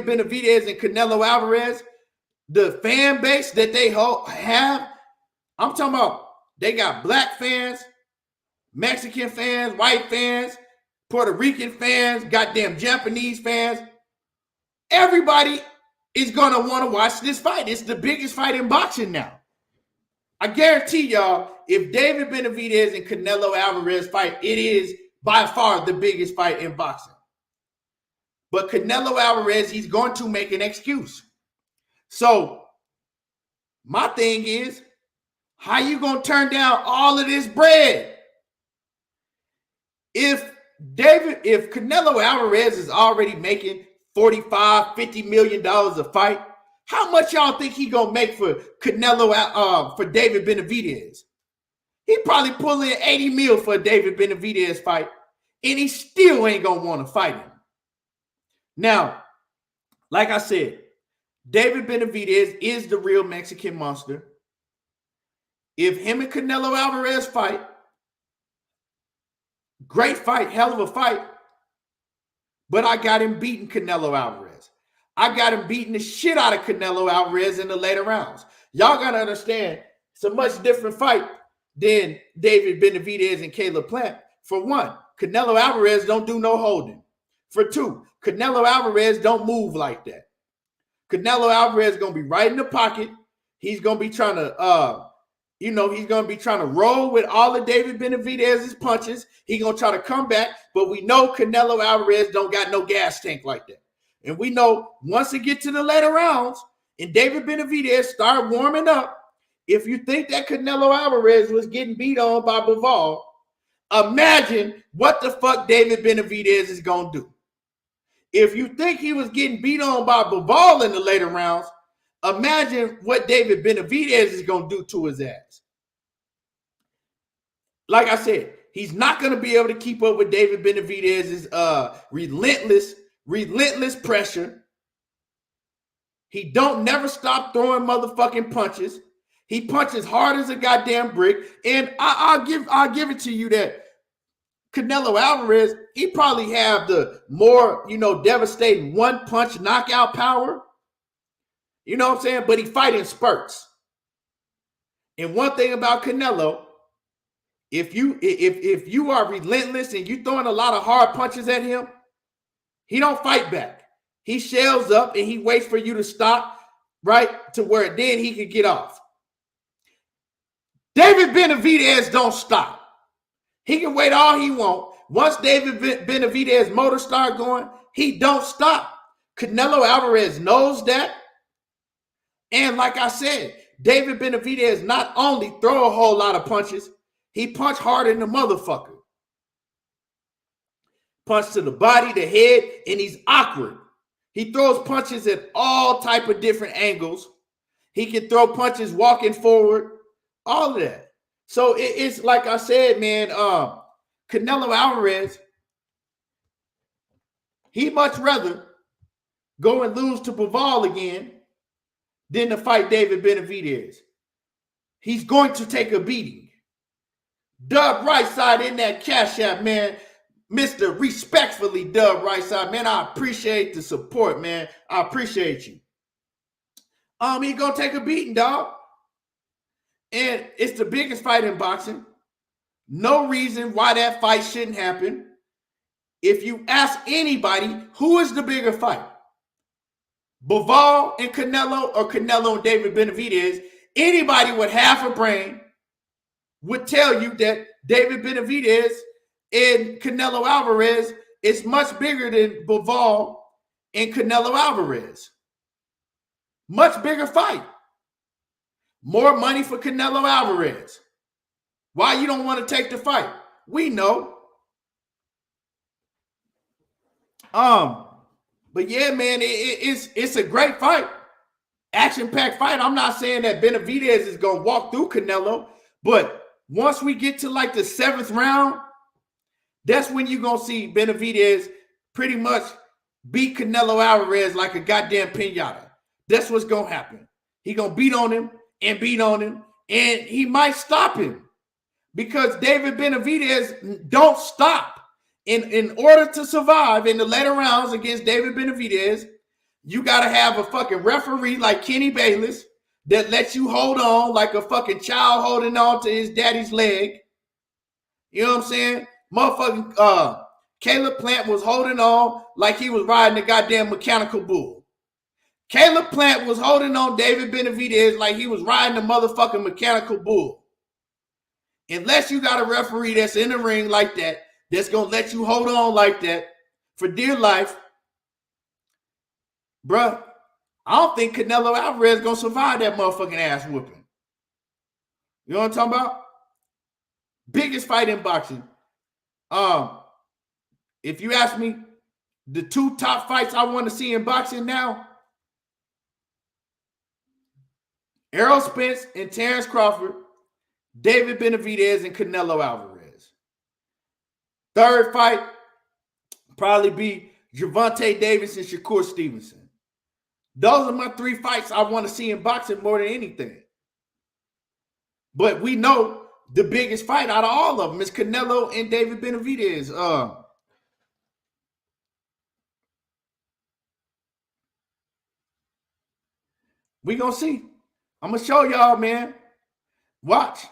Speaker 1: Benavidez and Canelo Alvarez, the fan base that they have, I'm talking about, they got black fans, Mexican fans, white fans, Puerto Rican fans, goddamn Japanese fans. Everybody is going to want to watch this fight. It's the biggest fight in boxing now. I guarantee y'all, if David Benavidez and Canelo Alvarez fight, it is by far the biggest fight in boxing. But Canelo Alvarez, he's going to make an excuse. So my thing is, how you going to turn down all of this bread? If Canelo Alvarez is already making $45-50 million a fight, how much y'all think he gonna make for for David Benavidez? He probably pulling 80 mil for a David Benavidez fight, and he still ain't gonna want to fight him. Now, like I said, David Benavidez is the real Mexican monster. If him and Canelo Alvarez fight, great fight, hell of a fight, but I got him beating Canelo Alvarez. I got him beating the shit out of Canelo Alvarez in the later rounds. Y'all got to understand, it's a much different fight than David Benavidez and Caleb Plant. For one, Canelo Alvarez don't do no holding. For two, Canelo Alvarez don't move like that. Canelo Alvarez is going to be right in the pocket. He's going to be trying to, he's going to be trying to roll with all of David Benavidez's punches. He's going to try to come back, but we know Canelo Alvarez don't got no gas tank like that. And we know once it gets to the later rounds and David Benavidez start warming up, if you think that Canelo Alvarez was getting beat on by Bivol, imagine what the fuck David Benavidez is going to do. If you think he was getting beat on by Bivol in the later rounds, imagine what David Benavidez is going to do to his ass. Like I said, he's not going to be able to keep up with David Benavidez's relentless pressure. He don't never stop throwing motherfucking punches. He punches hard as a goddamn brick. And I'll give it to you that Canelo Alvarez, he probably have the more, devastating one-punch knockout power. You know what I'm saying? But he fight in spurts. And one thing about Canelo, if you are relentless and you throwing a lot of hard punches at him, he don't fight back. He shells up and he waits for you to stop, right? To where then he can get off. David Benavidez don't stop. He can wait all he want. Once David Benavidez motor start going, he don't stop. Canelo Alvarez knows that. And like I said, David Benavidez not only throw a whole lot of punches, he punch harder than the motherfucker. Punch to the body, the head, and he's awkward. He throws punches at all type of different angles. He can throw punches walking forward, all of that. So it's like I said, man, Canelo Alvarez, he much rather go and lose to Bivol again than to fight David Benavidez. He's going to take a beating. Dub right side in that cash app, man. Mr. Respectfully Dub right side, man. I appreciate the support, man. I appreciate you. He gonna take a beating, dog. And it's the biggest fight in boxing. No reason why that fight shouldn't happen. If you ask anybody, who is the bigger fight? Bivol and Canelo or Canelo and David Benavidez? Anybody with half a brain would tell you that David Benavidez and Canelo Alvarez is much bigger than Bivol and Canelo Alvarez. Much bigger fight. More money for Canelo Alvarez. Why you don't want to take the fight? We know. But yeah, man, it's a great fight. Action-packed fight. I'm not saying that Benavidez is going to walk through Canelo, but once we get to like the 7th round, that's when you're going to see Benavidez pretty much beat Canelo Alvarez like a goddamn piñata. That's what's going to happen. He going to beat on him, and he might stop him because David Benavidez don't stop. In order to survive in the later rounds against David Benavidez, you got to have a fucking referee like Kenny Bayless that lets you hold on like a fucking child holding on to his daddy's leg. You know what I'm saying? Motherfucking Caleb Plant was holding on like he was riding a goddamn mechanical bull. Caleb Plant was holding on David Benavidez like he was riding a motherfucking mechanical bull. Unless you got a referee that's in the ring like that, that's going to let you hold on like that for dear life, bruh, I don't think Canelo Alvarez is going to survive that motherfucking ass whooping. You know what I'm talking about? Biggest fight in boxing. If you ask me, the 2 top fights I want to see in boxing now, Errol Spence and Terrence Crawford, David Benavidez and Canelo Alvarez. 3rd fight, probably be Gervonta Davis and Shakur Stevenson. Those are my 3 fights I want to see in boxing more than anything. But we know the biggest fight out of all of them is Canelo and David Benavidez. We gonna see. I'm gonna show y'all, man. Watch.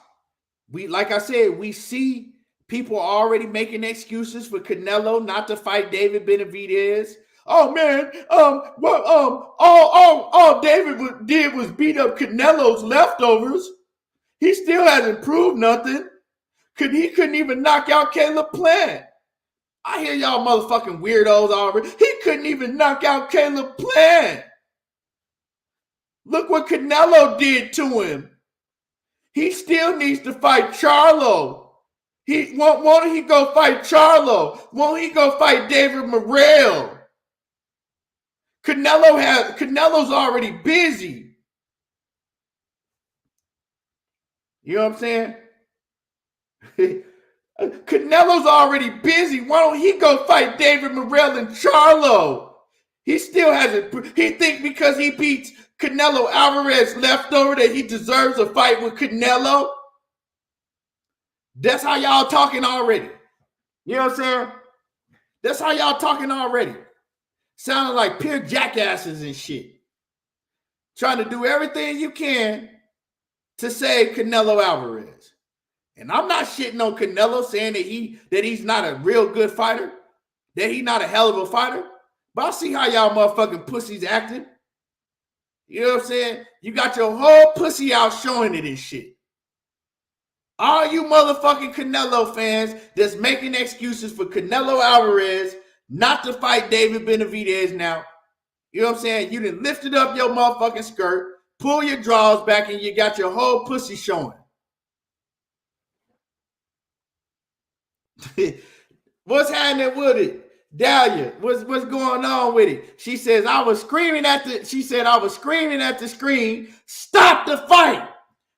Speaker 1: Like I said, we see people are already making excuses for Canelo not to fight David Benavidez. Oh man, all David did was beat up Canelo's leftovers. He still hasn't proved nothing. He couldn't even knock out Caleb Plant. I hear y'all motherfucking weirdos already. He couldn't even knock out Caleb Plant. Look what Canelo did to him. He still needs to fight Charlo. Won't he go fight Charlo? Won't he go fight David Morrell? Canelo's already busy. You know what I'm saying? Canelo's already busy. Why don't he go fight David Morrell and Charlo? He still hasn't. He think because he beats Canelo Alvarez leftover that he deserves a fight with Canelo? That's how y'all talking already. You know what I'm saying? That's how y'all talking already. Sounding like pure jackasses and shit. Trying to do everything you can to save Canelo Alvarez. And I'm not shitting on Canelo saying that he's not a real good fighter, that he's not a hell of a fighter. But I see how y'all motherfucking pussies acting. You know what I'm saying? You got your whole pussy out showing it and shit. All you motherfucking Canelo fans that's making excuses for Canelo Alvarez not to fight David Benavidez now. You know what I'm saying? You done lifted up your motherfucking skirt, pull your drawers back, and you got your whole pussy showing. What's happening with it? Dahlia, what's going on with it? She says, I was screaming at the screen, stop the fight.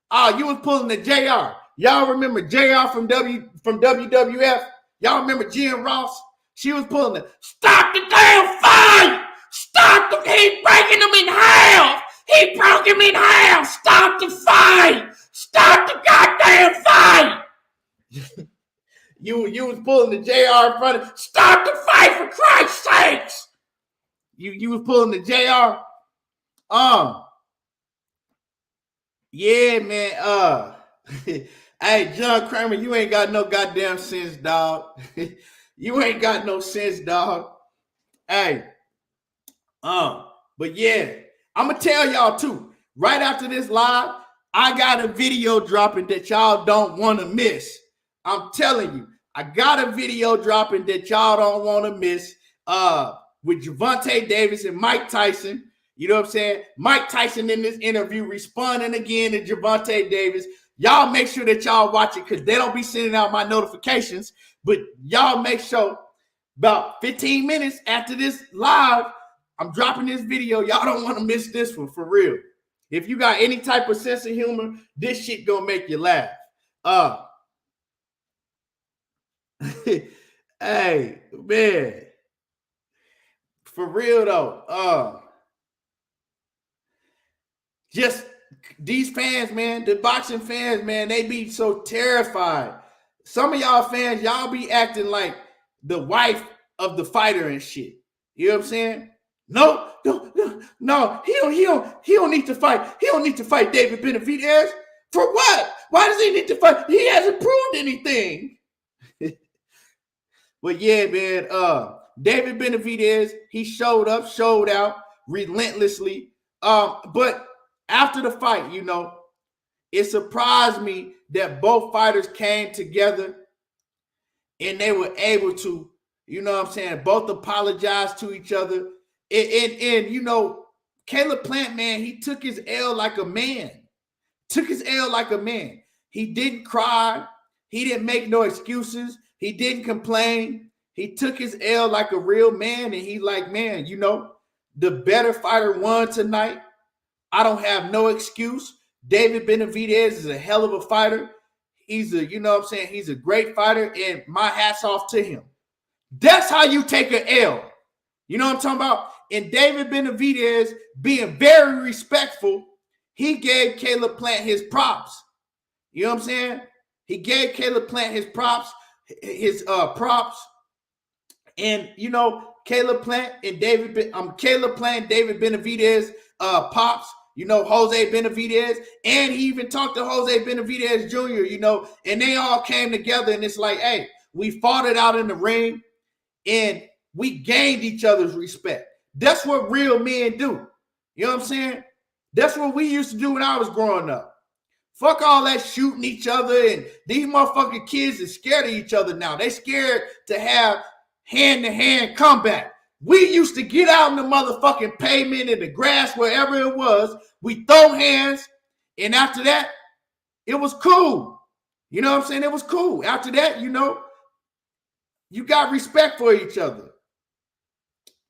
Speaker 1: Oh, you was pulling the JR. Y'all remember JR from WWF? Y'all remember Jim Ross? She was pulling the stop the damn fight! Stop the he breaking them in half! He broke him in half! Stop the fight! Stop the goddamn fight! You was pulling the JR in front of stop the fight for Christ's sakes! You was pulling the JR. Yeah, man. Hey, John Kramer, you ain't got no goddamn sense, dog. You ain't got no sense, dog. Hey, but yeah, I'm gonna tell y'all too. Right after this live, I got a video dropping that y'all don't want to miss. I'm telling you, I got a video dropping that y'all don't want to miss. With Gervonta Davis and Mike Tyson. You know what I'm saying? Mike Tyson in this interview responding again to Gervonta Davis. Y'all make sure that y'all watch it because they don't be sending out my notifications. But y'all make sure about 15 minutes after this live, I'm dropping this video. Y'all don't want to miss this one for real. If you got any type of sense of humor, this shit gonna make you laugh. Hey, man. For real though. Just these fans, man, the boxing fans, man, they be so terrified. Some of y'all fans, y'all be acting like the wife of the fighter and shit. You know what I'm saying? No, he don't need to fight. He don't need to fight David Benavidez. For what? Why does he need to fight? He hasn't proved anything. But yeah, man, David Benavidez, he showed up, showed out relentlessly. But after the fight, you know, it surprised me that both fighters came together and they were able to, you know what I'm saying, both apologize to each other. And you know, Caleb Plant, man, he took his L like a man. He didn't cry. He didn't make no excuses. He didn't complain. He took his L like a real man. And he like, man, you know, the better fighter won tonight. I don't have no excuse. David Benavidez is a hell of a fighter. He's a, you know what I'm saying? He's a great fighter, and my hat's off to him. That's how you take an L. You know what I'm talking about? And David Benavidez, being very respectful, he gave Caleb Plant his props. You know what I'm saying? He gave Caleb Plant his props. And, you know, Caleb Plant, David Benavidez pops. You know, Jose Benavidez, and he even talked to Jose Benavidez Jr., you know, and they all came together, and it's like, hey, we fought it out in the ring, and we gained each other's respect. That's what real men do. You know what I'm saying? That's what we used to do when I was growing up. Fuck all that shooting each other, and these motherfucking kids are scared of each other now. They scared to have hand-to-hand combat. We used to get out in the motherfucking pavement, in the grass, wherever it was. We throw hands, and after that, it was cool. You know what I'm saying? It was cool. After that, you know, you got respect for each other.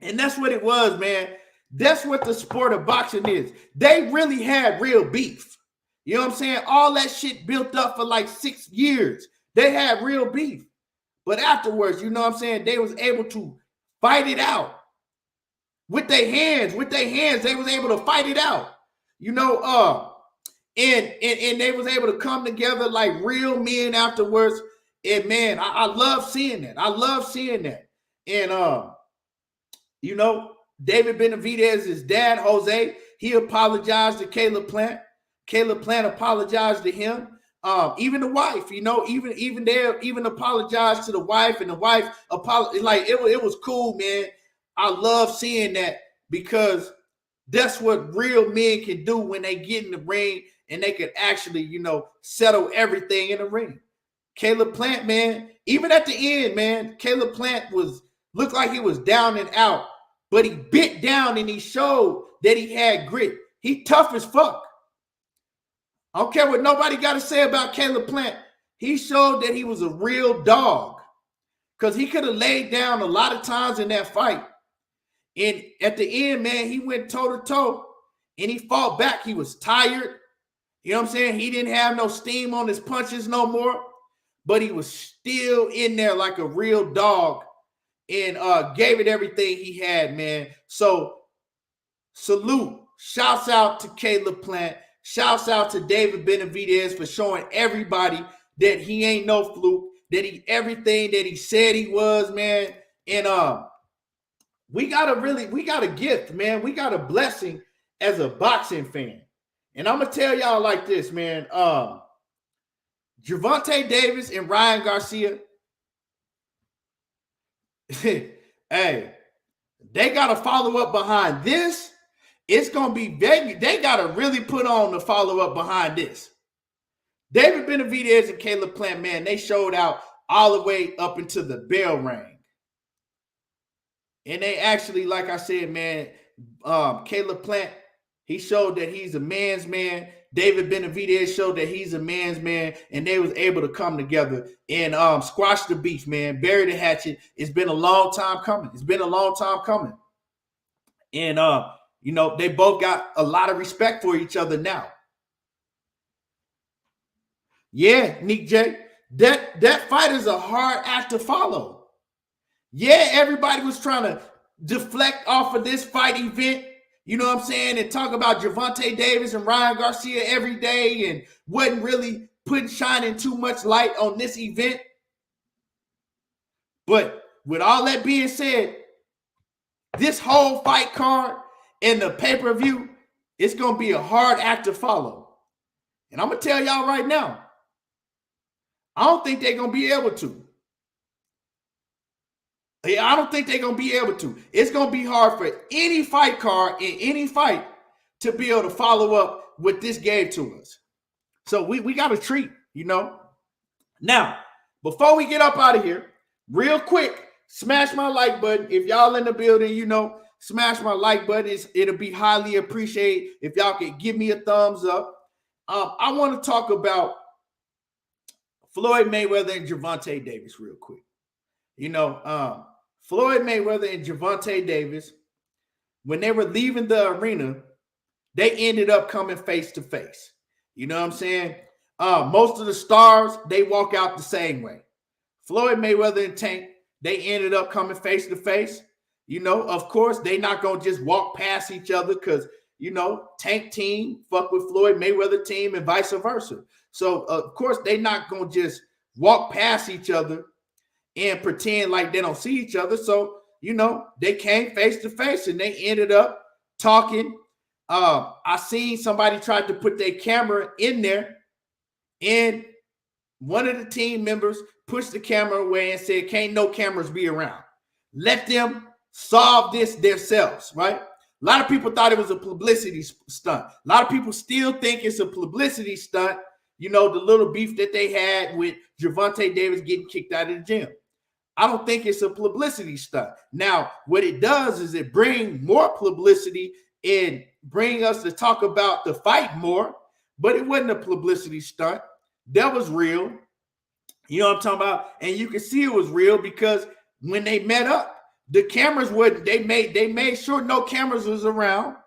Speaker 1: And that's what it was, man. That's what the sport of boxing is. They really had real beef. You know what I'm saying? All that shit built up for like 6 years. They had real beef. But afterwards, you know what I'm saying? They was able to fight it out with their hands. They was able to fight it out. You know, and they was able to come together like real men afterwards. And man, I love seeing that. And you know, David Benavidez's dad, Jose, he apologized to Caleb Plant. Caleb Plant apologized to him. Even the wife, you know, even there, even apologized to the wife, and the wife apologized. Like it was cool, man. I love seeing that because That's what real men can do when they get in the ring and they can actually, settle everything in the ring. Caleb Plant, man, even at the end, man, Caleb Plant looked like he was down and out, but he bit down and he showed that he had grit. He tough as fuck. I don't care what nobody got to say about Caleb Plant. He showed that he was a real dog because he could have laid down a lot of times in that fight. And at the end, man, he went toe-to-toe and he fought back. He was tired. You know what I'm saying? He didn't have no steam on his punches no more, but he was still in there like a real dog and gave it everything he had, man. So salute. Shouts out to Caleb Plant. Shouts out to David Benavidez for showing everybody that he ain't no fluke, that he everything that he said he was, man. And we got a gift, man. We got a blessing as a boxing fan. And I'm gonna tell y'all like this, man. Gervonta Davis and Ryan Garcia, hey, they got to follow up behind this. It's going to be, they got to really put on the follow up behind this. David Benavidez and Caleb Plant, man, they showed out all the way up into the bell ring. And they actually, like I said, man, Caleb Plant, he showed that he's a man's man. David Benavidez showed that he's a man's man, and they was able to come together and squash the beef, man, bury the hatchet. It's been a long time coming. And, they both got a lot of respect for each other now. Yeah, Nick J, that fight is a hard act to follow. Yeah, everybody was trying to deflect off of this fight event, you know what I'm saying, and talk about Gervonta Davis and Ryan Garcia every day and wasn't really shining too much light on this event. But with all that being said, this whole fight card and the pay-per-view, it's going to be a hard act to follow. And I'm going to tell y'all right now, I don't think they're going to be able to. I don't think they're going to be able to. It's going to be hard for any fight card in any fight to be able to follow up what this gave to us. So we got a treat, Now, before we get up out of here, real quick, smash my like button. If y'all in the building, smash my like button. It'll be highly appreciated if y'all can give me a thumbs up. I want to talk about Floyd Mayweather and Gervonta Davis real quick. Floyd Mayweather and Gervonta Davis, when they were leaving the arena, they ended up coming face to face. You know what I'm saying? Most of the stars, they walk out the same way. Floyd Mayweather and Tank, they ended up coming face to face. Of course, they not going to just walk past each other because, Tank team fuck with Floyd Mayweather team and vice versa. So, of course, they not going to just walk past each other and pretend like they don't see each other. So, they came face to face and they ended up talking. I seen somebody tried to put their camera in there and one of the team members pushed the camera away and said, can't no cameras be around. Let them solve this themselves, right? A lot of people thought it was a publicity stunt. A lot of people still think it's a publicity stunt, the little beef that they had with Gervonta Davis getting kicked out of the gym. I don't think it's a publicity stunt. Now, what it does is it brings more publicity and bring us to talk about the fight more, but it wasn't a publicity stunt. That was real. You know what I'm talking about? And you can see it was real because when they met up, the cameras they made sure no cameras was around.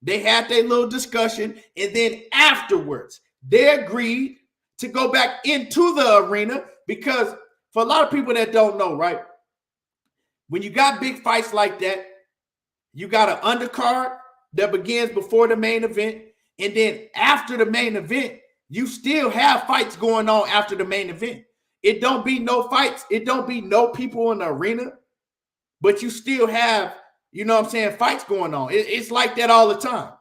Speaker 1: They had their little discussion, and then afterwards, they agreed to go back into the arena because for a lot of people that don't know, right? When you got big fights like that, you got an undercard that begins before the main event, and then after the main event, you still have fights going on after the main event. It don't be no fights. It don't be no people in the arena, but you still have, fights going on. It's like that all the time.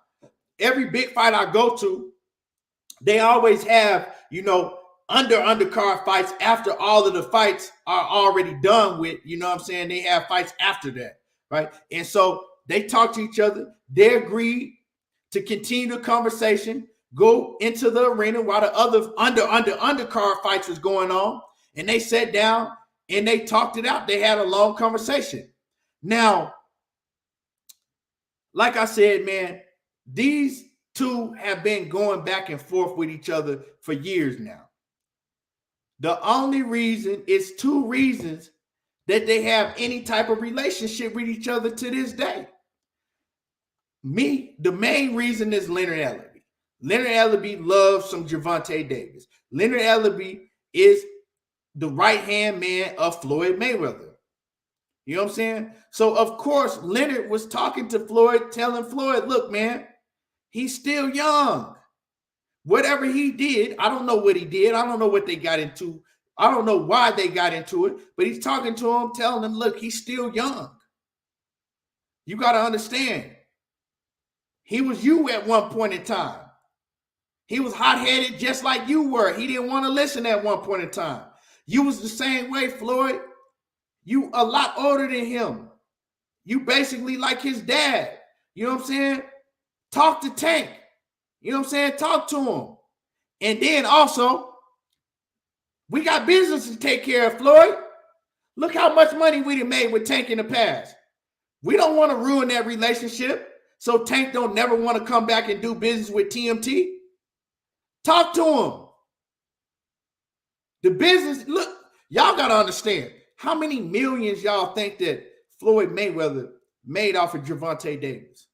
Speaker 1: Every big fight I go to, they always have, undercard fights after all of the fights are already done with, they have fights after that, right? And so they talk to each other. They agreed to continue the conversation, go into the arena while the other undercard fights was going on, and they sat down and they talked it out. They had a long conversation. Now, like I said, man, these two have been going back and forth with each other for years now. The only reason is two reasons that they have any type of relationship with each other to this day. The main reason is Leonard Ellerbe. Leonard Ellerbe loves some Gervonta Davis. Leonard Ellerbe is the right-hand man of Floyd Mayweather. You know what I'm saying? So, of course, Leonard was talking to Floyd, telling Floyd, look, man, he's still young. Whatever he did, I don't know what he did. I don't know what they got into. I don't know why they got into it, but he's talking to him, telling him, look, he's still young. You got to understand. He was you at one point in time. He was hot-headed just like you were. He didn't want to listen at one point in time. You was the same way, Floyd. You a lot older than him. You basically like his dad. You know what I'm saying? Talk to Tank. You know what I'm saying? Talk to him. And then also, we got business to take care of, Floyd. Look how much money we done made with Tank in the past. We don't want to ruin that relationship so Tank don't never want to come back and do business with TMT. Talk to him. The business, look, y'all got to understand how many millions y'all think that Floyd Mayweather made off of Gervonta Davis.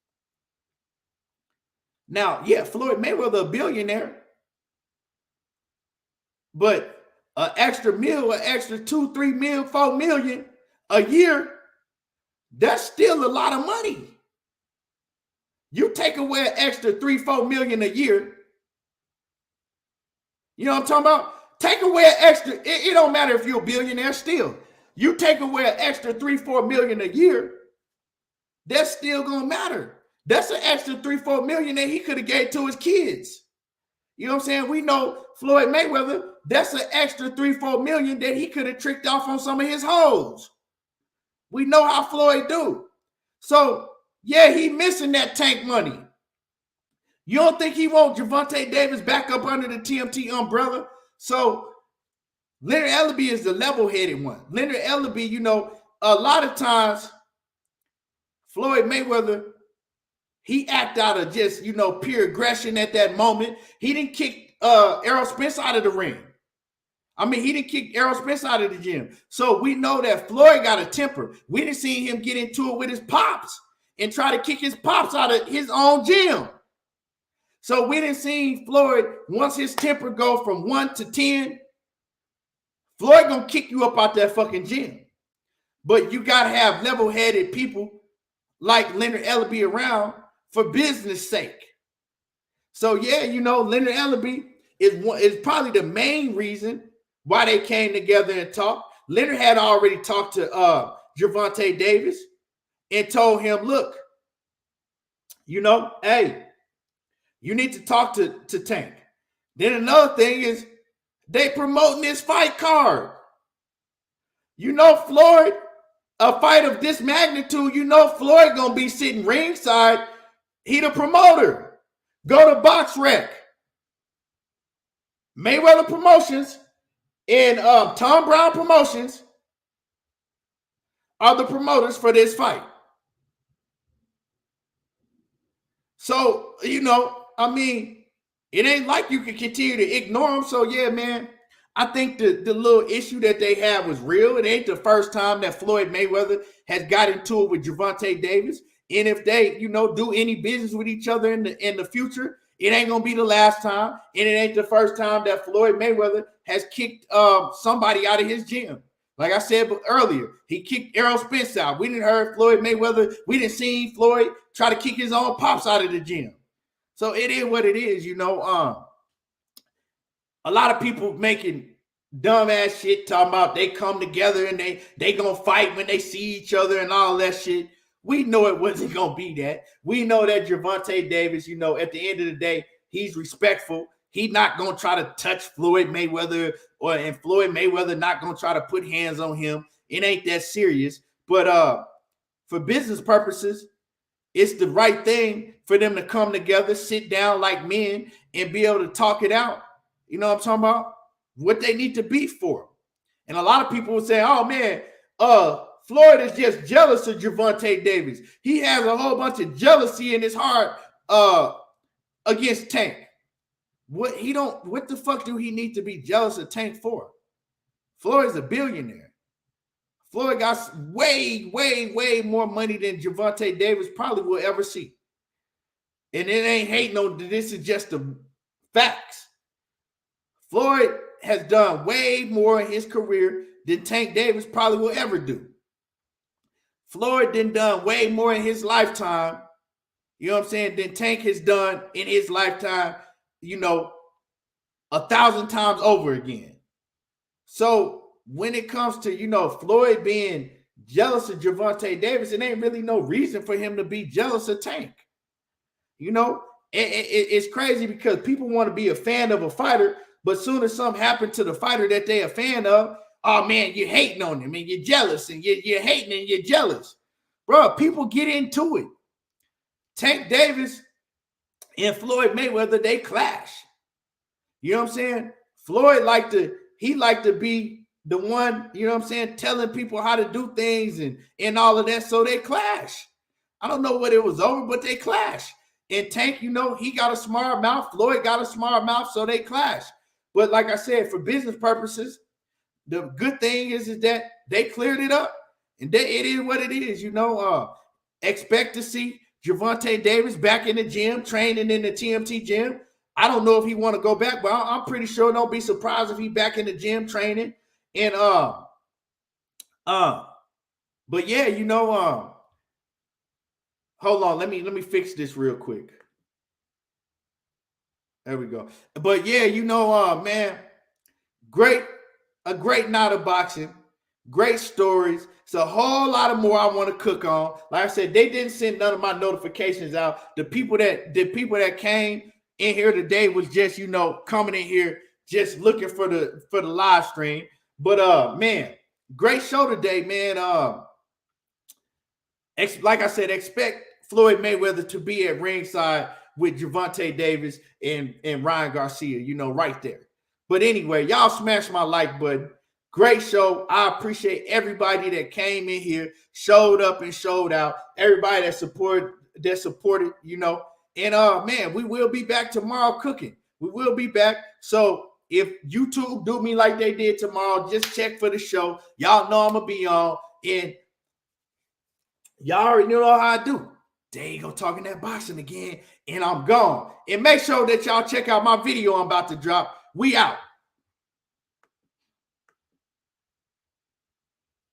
Speaker 1: Now, yeah, Floyd Mayweather a billionaire, but an extra $2, $3 million, $4 million a year, that's still a lot of money. You take away an extra $3, $4 million a year. You know what I'm talking about? Take away an extra, it don't matter if you're a billionaire still. You take away an extra $3, $4 million a year, that's still gonna matter. That's an extra $3, $4 million that he could have gave to his kids. You know what I'm saying? We know Floyd Mayweather, that's an extra $3, $4 million that he could have tricked off on some of his hoes. We know how Floyd do. So, yeah, he missing that Tank money. You don't think he want Gervonta Davis back up under the TMT umbrella? So, Leonard Ellerbe is the level-headed one. Leonard Ellerbe, you know, a lot of times, Floyd Mayweather, he act out of just, you know, pure aggression at that moment. He didn't kick Errol Spence out of the ring. I mean, he didn't kick Errol Spence out of the gym. So we know that Floyd got a temper. We didn't see him get into it with his pops and try to kick his pops out of his own gym. So we didn't see Floyd, once his temper go from 1 to 10, Floyd gonna kick you up out that fucking gym. But you gotta have level-headed people like Leonard Ellerbe around for business sake. So yeah, you know, Leonard Ellerbe is probably the main reason why they came together and talked. Leonard had already talked to Gervonta Davis and told him, look, you know, hey, you need to talk to Tank. Then another thing is they promoting this fight card. You know, Floyd, a fight of this magnitude, you know Floyd gonna be sitting ringside. He the promoter. Go to BoxRec. Mayweather Promotions and Tom Brown Promotions are the promoters for this fight. So, you know, I mean, it ain't like you can continue to ignore them. So, yeah, man, I think the little issue that they have was real. It ain't the first time that Floyd Mayweather has got into it with Gervonta Davis. And if they, you know, do any business with each other in the future, it ain't going to be the last time. And it ain't the first time that Floyd Mayweather has kicked somebody out of his gym. Like I said earlier, he kicked Errol Spence out. We didn't hear Floyd Mayweather. We didn't see Floyd try to kick his own pops out of the gym. So it is what it is, you know. A lot of people making dumbass shit talking about they come together and they gonna fight when they see each other and all that shit. We know it wasn't gonna be that. We know that Gervonta Davis, you know, at the end of the day, he's respectful. He's not gonna try to touch Floyd Mayweather, and Floyd Mayweather not gonna try to put hands on him. It ain't that serious. But for business purposes, it's the right thing for them to come together, sit down like men, and be able to talk it out. You know what I'm talking about? What they need to be for. And a lot of people would say, oh man, Floyd is just jealous of Gervonta Davis. He has a whole bunch of jealousy in his heart against Tank. What the fuck do he need to be jealous of Tank for? Floyd's a billionaire. Floyd got way, way, way more money than Gervonta Davis probably will ever see. And it ain't hating on this, is just the facts. Floyd has done way more in his career than Tank Davis probably will ever do. Floyd done way more in his lifetime, you know what I'm saying, than Tank has done in his lifetime, 1,000 times over again. So when it comes to, Floyd being jealous of Gervonta Davis, it ain't really no reason for him to be jealous of Tank. It's crazy because people want to be a fan of a fighter, but soon as something happened to the fighter that they're a fan of, oh man, you're hating on him and you're jealous and you're hating and you're jealous. Bro, people get into it. Tank Davis and Floyd Mayweather, they clash. You know what I'm saying? Floyd liked to be the one, telling people how to do things and all of that. So they clash. I don't know what it was over, but they clash. And Tank, he got a smart mouth. Floyd got a smart mouth, so they clash. But like I said, for business purposes, the good thing is that they cleared it up. And it is what it is, expect to see Gervonta Davis back in the gym, training in the TMT gym. I don't know if he want to go back, but I'm pretty sure don't be surprised if he back in the gym training. And but yeah, hold on, let me fix this real quick. There we go. But yeah, man, a great night of boxing, great stories. It's a whole lot of more I want to cook on. Like I said, they didn't send none of my notifications out. The people that came in here today was just, coming in here just looking for the live stream. But man, great show today, man. Like I said, expect Floyd Mayweather to be at ringside with Gervonta Davis and Ryan Garcia, right there. But anyway, y'all smash my like button. Great show. I appreciate everybody that came in here, showed up and showed out. Everybody that supported, And man, we will be back tomorrow cooking. We will be back. So if YouTube do me like they did tomorrow, just check for the show. Y'all know I'm gonna be on, and y'all already know how I do. There you go, talking that boxing again, and I'm gone. And make sure that y'all check out my video I'm about to drop. We out.